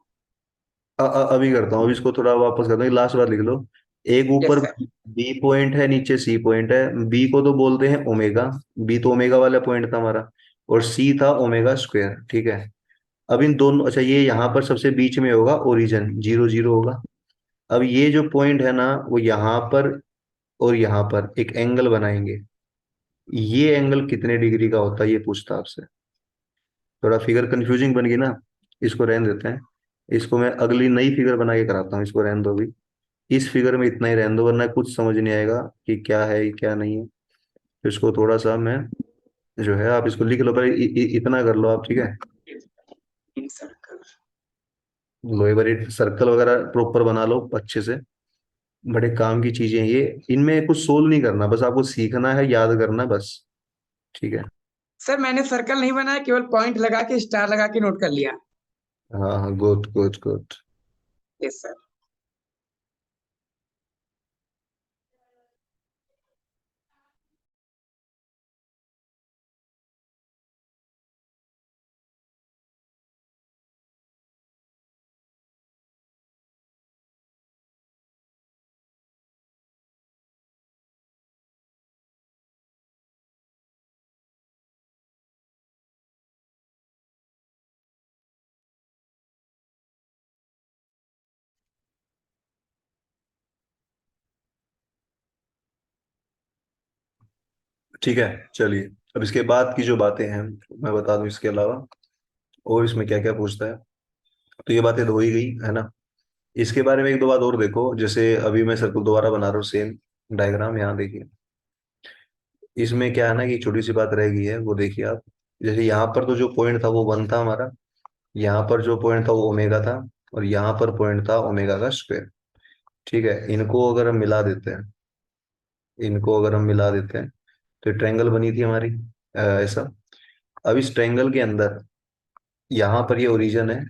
अभी करता हूँ, अब इसको थोड़ा वापस करता हूँ, लास्ट बार लिख लो। एक यस ऊपर सर। बी पॉइंट है, नीचे सी पॉइंट है। बी को तो बोलते हैं ओमेगा, बी तो ओमेगा वाला पॉइंट था हमारा, और सी था ओमेगा स्क्वायर। ठीक है, अब इन दोनों, अच्छा ये यहाँ पर सबसे बीच में होगा ओरिजिन, 0 0 होगा। अब ये जो पॉइंट है ना, वो यहाँ पर और यहाँ पर एक एंगल बनाएंगे। ये एंगल कितने डिग्री का होता है ये पूछता आपसे। थोड़ा फिगर कंफ्यूजिंग बन गई ना, इसको रहने देते हैं। इसको मैं अगली नई फिगर बना के कराता हूँ, इसको रहने दो अभी। इस फिगर में इतना ही रहने दो, वरना कुछ समझ नहीं आएगा कि क्या है क्या नहीं है। तो इसको थोड़ा सा मैं, जो है आप इसको लिख लो, पर इतना कर लो आप। ठीक है, इन सर्कल। लो एक बार सर्कल वगैरह प्रॉपर बना लो अच्छे से। बड़े काम की चीजें हैं ये, इनमें कुछ सोल्व नहीं करना, बस आपको सीखना है, याद करना है, बस। ठीक है। सर मैंने सर्कल नहीं बनाया, केवल पॉइंट लगा के स्टार लगा के नोट कर लिया। हाँ हाँ, good good good. Yes sir. ठीक है, चलिए। अब इसके बाद की जो बातें हैं मैं बता दूं इसके अलावा, और इसमें क्या क्या पूछता है। तो ये बातें तो हो ही गई है ना। इसके बारे में एक दो बात और देखो, जैसे अभी मैं सर्कल दोबारा बना रहा हूँ, सेम डायग्राम यहाँ देखिए। इसमें क्या है ना कि छोटी सी बात रह गई है, वो देखिए आप। जैसे यहाँ पर तो जो पॉइंट था वो 1 था हमारा, यहाँ पर जो पॉइंट था वो ओमेगा था, और यहाँ पर पॉइंट था ओमेगा का स्क्वायर। ठीक है, इनको अगर हम मिला देते हैं तो ट्रायंगल बनी थी हमारी ऐसा। अब इस ट्रायंगल के अंदर यहाँ पर ये ओरिजिन है,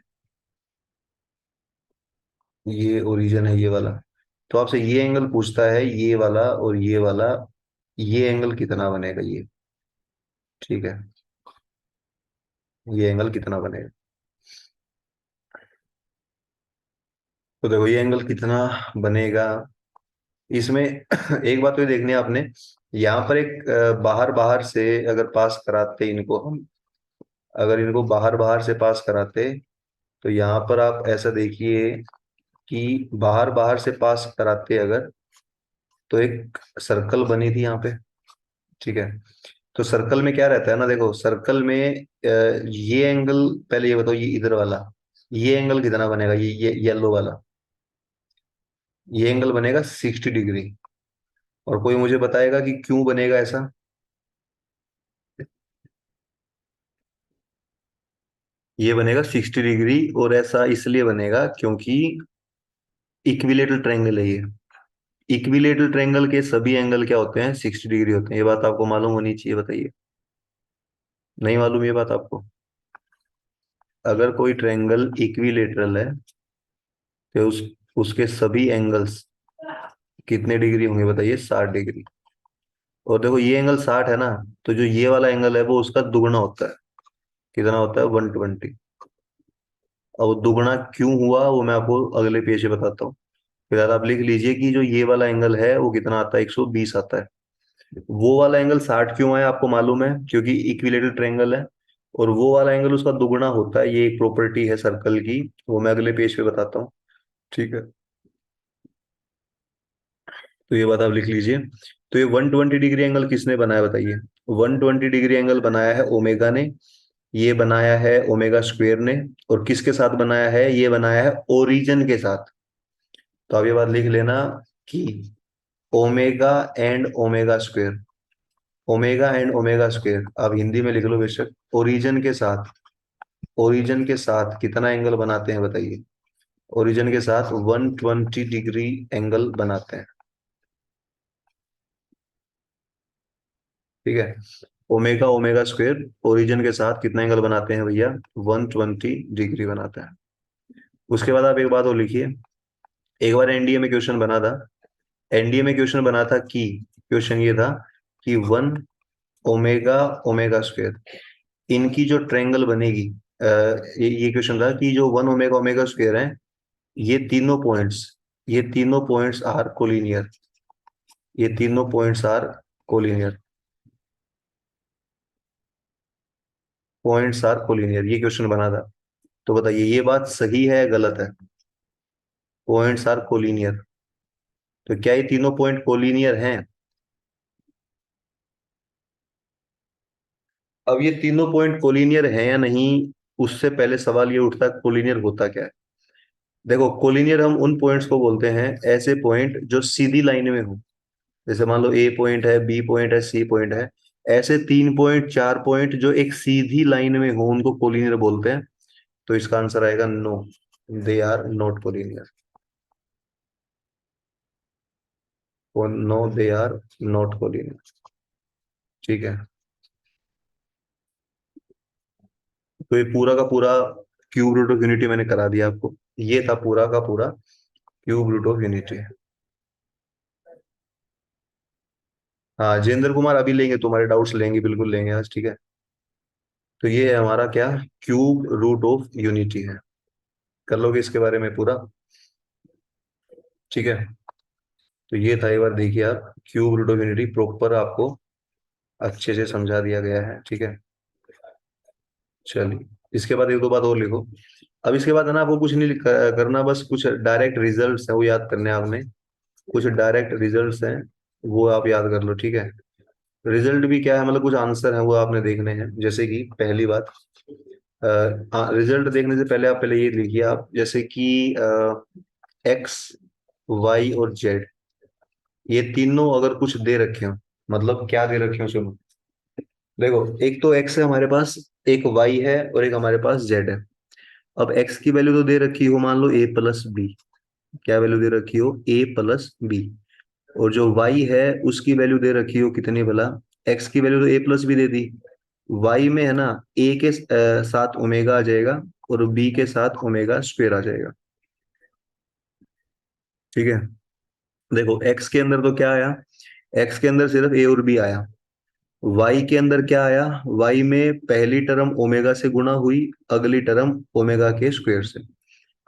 ये वाला। तो आपसे ये एंगल पूछता है, ये वाला और ये वाला, ये एंगल कितना बनेगा ये। ठीक है, ये एंगल कितना बनेगा। तो देखो ये एंगल कितना बनेगा इसमें। एक बात तो ये देखनी है आपने, यहाँ पर एक बाहर बाहर से अगर पास कराते इनको हम, अगर इनको बाहर बाहर से पास कराते, तो यहाँ पर आप ऐसा देखिए कि बाहर बाहर से पास कराते अगर, तो एक सर्कल बनी थी यहाँ पे। ठीक है, तो सर्कल में क्या रहता है ना, देखो सर्कल में ये एंगल, पहले ये बताओ, ये इधर वाला, ये एंगल कितना बनेगा, ये येलो वाला, ये एंगल बनेगा 60 डिग्री। और कोई मुझे बताएगा कि क्यों बनेगा ऐसा। ये बनेगा 60 डिग्री, और ऐसा इसलिए बनेगा क्योंकि इक्विलेटरल ट्रायंगल है ये। इक्विलेटरल ट्रायंगल के सभी एंगल क्या होते हैं, 60 डिग्री होते हैं। ये बात आपको मालूम होनी चाहिए, बताइए। नहीं मालूम ये बात आपको? अगर कोई ट्रायंगल इक्विलेटरल है तो उसके सभी एंगल्स कितने डिग्री होंगे, बताइए? 60 डिग्री। और देखो ये एंगल 60 है ना, तो जो ये वाला एंगल है वो उसका दुगना होता है। कितना होता है? 120। अब वो दुगना क्यों हुआ वो मैं आपको अगले पेज पे बताता हूँ। फिलहाल आप लिख लीजिए कि जो ये वाला एंगल है वो कितना आता है, 120 आता है। वो वाला एंगल 60 क्यों है आपको मालूम है? क्योंकि इक्विलेटरल ट्रायंगल है, और वो वाला एंगल उसका दुगना होता है। ये एक प्रॉपर्टी है सर्कल की, वो मैं अगले पेज पे बताता हूँ। ठीक है, तो ये बात आप लिख लीजिए। तो ये 120 डिग्री एंगल किसने बनाया, बताइए? 120 डिग्री एंगल बनाया है ओमेगा ने, ये बनाया है ओमेगा स्क्वेयर ने। और किसके साथ बनाया है? ये बनाया है ओरिजिन के साथ। तो आप ये बात लिख लेना कि omega and omega square, omega and omega square आप हिंदी में लिख लो बेशक। ओरिजिन के साथ, ओरिजिन के साथ कितना एंगल बनाते हैं, बताइए? ओरिजिन के साथ 120 डिग्री एंगल बनाते हैं। ठीक है, ओमेगा ओमेगा स्क्वेयर ओरिजिन के साथ कितना एंगल बनाते हैं भैया? 120 डिग्री बनाते हैं। उसके बाद आप एक बात और लिखिए। एक बार एनडीए में क्वेश्चन बना था, एनडीए में क्वेश्चन बना था कि क्वेश्चन ये था कि 1 ओमेगा स्क्वेयर, इनकी जो ट्रायंगल बनेगी, ये क्वेश्चन था कि जो 1 ओमेगा स्क्वेयर है, ये तीनों पॉइंट्स, ये तीनों पॉइंट्स आर कोलिनियर, ये तीनों points are collinear, points are collinear, ये क्वेश्चन बना था। तो बताइए ये बात सही है या गलत है? पॉइंट्स आर कोलिनियर, तो क्या ये तीनों पॉइंट कोलिनियर हैं? अब ये तीनों पॉइंट कोलिनियर हैं या नहीं, उससे पहले सवाल ये उठता है कोलिनियर होता क्या है। देखो कोलिनियर हम उन पॉइंट्स को बोलते हैं, ऐसे पॉइंट जो सीधी लाइन में हो। जैसे मान लो ए पॉइंट है, बी पॉइंट है, सी पॉइंट है। ऐसे 3 पॉइंट 4 पॉइंट जो एक सीधी लाइन में हो उनको कोलिनियर बोलते हैं। तो इसका आंसर आएगा no, they are not collinear. No, they are not collinear. ठीक है, तो ये पूरा का पूरा क्यूब रूट ऑफ यूनिटी मैंने करा दिया आपको। ये था पूरा का पूरा क्यूब रूट ऑफ यूनिटी। हाँ जेंद्र कुमार, अभी लेंगे तुम्हारे डाउट्स, लेंगे बिल्कुल लेंगे आज। ठीक है, तो ये है हमारा क्या, क्यूब रूट ऑफ यूनिटी है। कर लोगे इसके बारे में पूरा? ठीक है, तो ये था, एक बार देखिए आप, cube root of unity proper आपको अच्छे से समझा दिया गया है। ठीक है, चलिए इसके बाद एक दो बात और लिखो। अब इसके बाद है ना आपको कुछ नहीं करना, बस कुछ डायरेक्ट रिजल्ट्स है वो याद करने हैं आपने। कुछ डायरेक्ट रिजल्ट्स हैं वो आप याद कर लो। ठीक है, रिजल्ट भी क्या है, मतलब कुछ आंसर है वो आपने देखने हैं। जैसे कि पहली बात, रिजल्ट देखने से पहले आप पहले ये लिखिए आप, जैसे कि एक्स, वाई और जेड, ये तीनों अगर कुछ दे रखे हो, मतलब क्या दे रखे हो सुनो। देखो एक तो एक्स है हमारे पास, एक वाई है और एक हमारे पास जेड है। अब एक्स की वैल्यू तो दे रखी हो, मान लो ए प्लस बी। क्या वैल्यू दे रखी हो? ए प्लस बी। और जो वाई है उसकी वैल्यू दे रखी हो कितनी भला? एक्स की वैल्यू तो ए प्लस बी दे दी, वाई में है ना ए के साथ ओमेगा आ जाएगा, और बी के साथ ओमेगा स्क्वेयर आ जाएगा। ठीक है, देखो एक्स के अंदर तो क्या आया, एक्स के अंदर सिर्फ ए और बी आया। वाई के अंदर क्या आया? वाई में पहली टर्म ओमेगा से गुणा हुई, अगली टर्म ओमेगा के स्क्वायर से।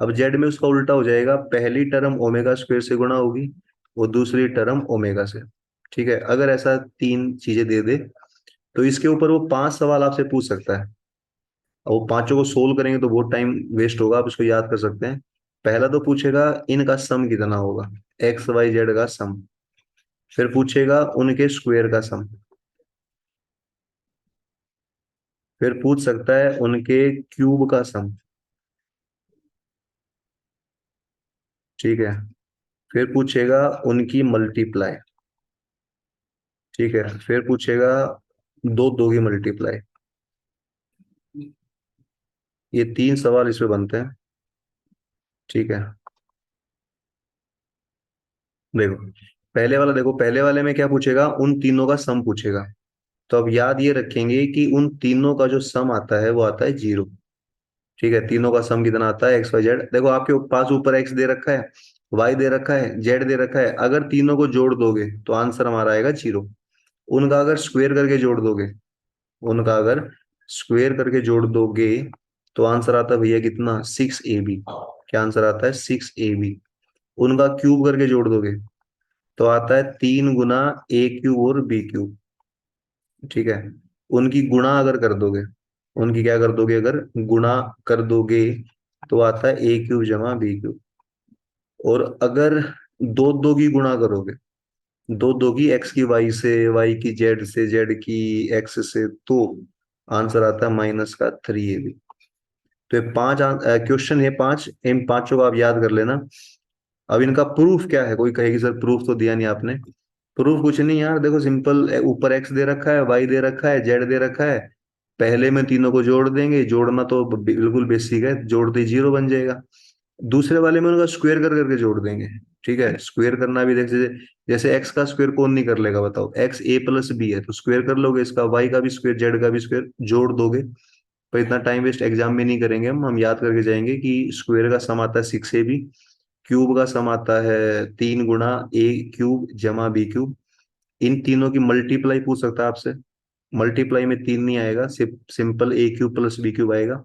अब जेड में उसका उल्टा हो जाएगा, पहली टर्म ओमेगा स्क्वायर से गुणा होगी और दूसरी टर्म ओमेगा से। ठीक है, अगर ऐसा तीन चीजें दे दे तो इसके ऊपर वो 5 सवाल आपसे पूछ सकता है। अब वो पांचों को सोल्व करेंगे तो बहुत टाइम वेस्ट होगा, आप इसको याद कर सकते हैं। पहला तो पूछेगा इनका सम कितना होगा, एक्स वाई जेड का सम। फिर पूछेगा उनके स्क्वायर का सम। फिर पूछ सकता है उनके क्यूब का सम। ठीक है, फिर पूछेगा उनकी मल्टीप्लाई। ठीक है, फिर पूछेगा दो दो की मल्टीप्लाई। ये 3 सवाल इसमें बनते हैं, ठीक है। देखो देखो पहले वाले में क्या पूछेगा, उन तीनों का सम पूछेगा। तो अब याद ये रखेंगे कि उन तीनों का जो सम आता है वो आता है 0। ठीक है, तीनों का सम कितना आता है, एक्स वाई जेड। देखो आपके पास ऊपर एक्स दे रखा है, वाई दे रखा है, जेड दे रखा है। अगर तीनों को जोड़ दोगे तो आंसर हमारा आएगा 0। उनका अगर स्क्वेयर करके जोड़ दोगे, उनका अगर स्क्वेयर करके जोड़ दोगे तो आंसर आता है भैया कितना, 6ab। क्या आंसर आता है, 6ab। उनका क्यूब करके जोड़ दोगे तो आता है 3 गुना ए क्यूब और बी क्यूब। ठीक है, उनकी गुणा अगर कर दोगे, उनकी क्या कर दोगे, अगर गुणा कर दोगे तो आता है ए क्यूब जमा बी क्यूब। और अगर दो दो की गुणा करोगे, दो दो की एक्स की वाई से, वाई की जेड से, जेड की एक्स से, तो आंसर आता है -3ab। तो ये 5 क्वेश्चन है, 5, इन पांचों को आप याद कर लेना। अब इनका प्रूफ क्या है, कोई कहेगी सर प्रूफ तो दिया नहीं आपने। प्रूफ कुछ नहीं यार, देखो सिंपल, ऊपर एक्स दे रखा है, वाई दे रखा है, जेड दे रखा है। पहले में तीनों को जोड़ देंगे, जोड़ना तो बिल्कुल बेसिक है, जोड़ते 0 बन जाएगा। दूसरे वाले में उनका स्क्वायर कर करके जोड़ देंगे। ठीक है, स्क्वायर करना भी देख, जैसे जैसे एक्स का स्क्वायर कौन नहीं कर लेगा बताओ, एक्स ए प्लस बी है तो स्क्वायर कर लोगे इसका, वाई का भी स्क्वायर, जेड का भी स्क्वायर जोड़ दोगे। पर इतना टाइम वेस्ट एग्जाम में नहीं करेंगे, हम याद करके जाएंगे कि स्क्वायर का सम आता है 6ab, क्यूब का सम आता है 3 गुना ए क्यूब जमा बी क्यूब। इन तीनों की मल्टीप्लाई पूछ सकता है आपसे, मल्टीप्लाई में 3 नहीं आएगा, सिर्फ सिंपल ए क्यूब प्लस बी क्यूब आएगा।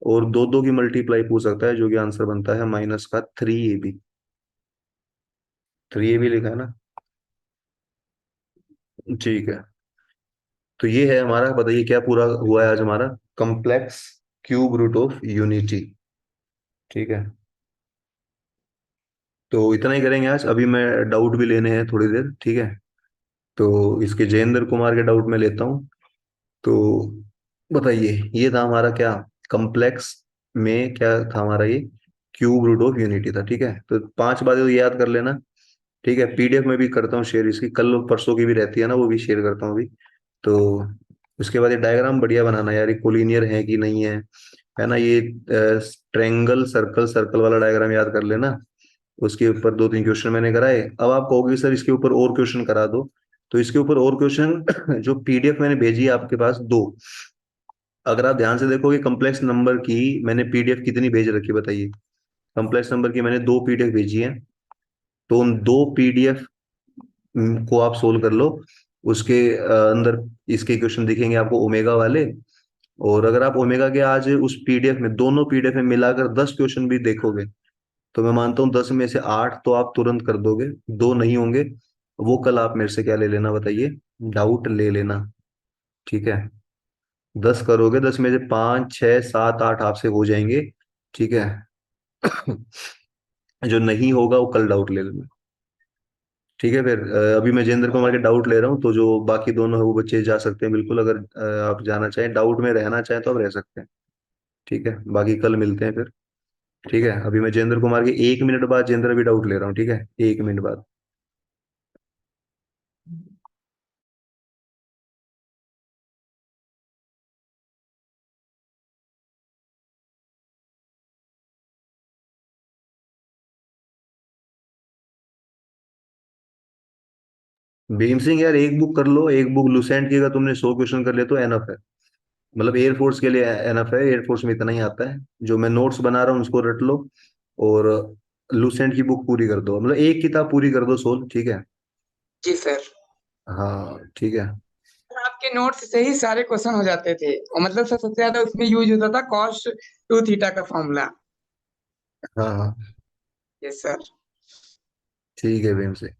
और दो दो की मल्टीप्लाई पूछ सकता है, जो कि आंसर बनता है -3ab। 3ab लिखा है ना, ठीक है। तो ये है हमारा, बताइए क्या पूरा हुआ है आज हमारा, complex cube root of unity. ठीक है, तो इतना ही करेंगे आज। अभी मैं डाउट भी लेने हैं थोड़ी देर, ठीक है। तो इसके जयेंद्र कुमार के डाउट में लेता हूँ। तो बताइए, ये था हमारा क्या, कॉम्प्लेक्स में क्या था हमारा, ये क्यूब रूट ऑफ यूनिटी था। ठीक है, तो 5 बातें तो याद कर लेना। ठीक है, पीडीएफ में भी करता हूँ शेयर इसकी, कल परसों की भी रहती है ना, वो भी शेयर करता हूँ अभी। तो उसके बाद ये डायग्राम बढ़िया बनाना यार, ये कोलिनियर है कि नहीं है ना। ये ट्रेंगल सर्कल सर्कल वाला डायग्राम याद कर लेना। उसके ऊपर 2-3 क्वेश्चन मैंने कराए। अब आप कहोगे सर इसके ऊपर और क्वेश्चन करा दो, तो इसके ऊपर और क्वेश्चन जो पीडीएफ मैंने भेजी है आपके पास, 2। अगर आप ध्यान से देखोगे कॉम्प्लेक्स नंबर की मैंने पीडीएफ कितनी भेज रखी है बताइए। कॉम्प्लेक्स नंबर की मैंने 2 पीडीएफ भेजी है। तो उन 2 पीडीएफ को आप सोल्व कर लो। उसके अंदर इसके क्वेश्चन दिखेंगे आपको ओमेगा वाले। और अगर आप ओमेगा के आज उस पीडीएफ में, दोनों पीडीएफ में मिलाकर 10 क्वेश्चन भी देखोगे, तो मैं मानता हूँ 10 में से 8 तो आप तुरंत कर दोगे, 2 नहीं होंगे। वो कल आप मेरे से क्या ले लेना बताइए, डाउट ले लेना। ठीक है, 10 करोगे, 10 में से 5 6 7 8 आपसे हो जाएंगे। ठीक है। जो नहीं होगा वो कल डाउट ले लेना। ठीक है, फिर अभी मैं जेंद्र कुमार के डाउट ले रहा हूँ, तो जो बाकी दोनों है वो बच्चे जा सकते हैं बिल्कुल, अगर आप जाना चाहें, डाउट में रहना चाहें तो आप रह सकते हैं। ठीक है, बाकी कल मिलते हैं फिर। ठीक है, अभी मैं जेंद्र कुमार के 1 मिनट बाद जेंद्र भी डाउट ले रहा हूँ, ठीक है, 1 मिनट बाद। भीम सिंह यार, एक बुक कर लो, एक बुक लुसेंट की, अगर तुमने 100 क्वेश्चन कर लिया तो एनफ है। मतलब एयरफोर्स के लिए एनफ है, एयरफोर्स में इतना ही आता है। जो मैं नोट्स बना रहा हूँ उसको रट लो। और लुसेंट की बुक पूरी कर दो, मतलब एक किताब पूरी कर दो सोल, ठीक है। जी सर। हाँ ठीक है। आपके नोट्स से ही सारे क्वेश्चन हो जाते थे, और मतलब सर सबसे ज्यादा उसमें यूज होता था कॉस टू थीटा का फॉर्मूला। हाँ हाँ, यस सर। ठीक है भीम सिंह।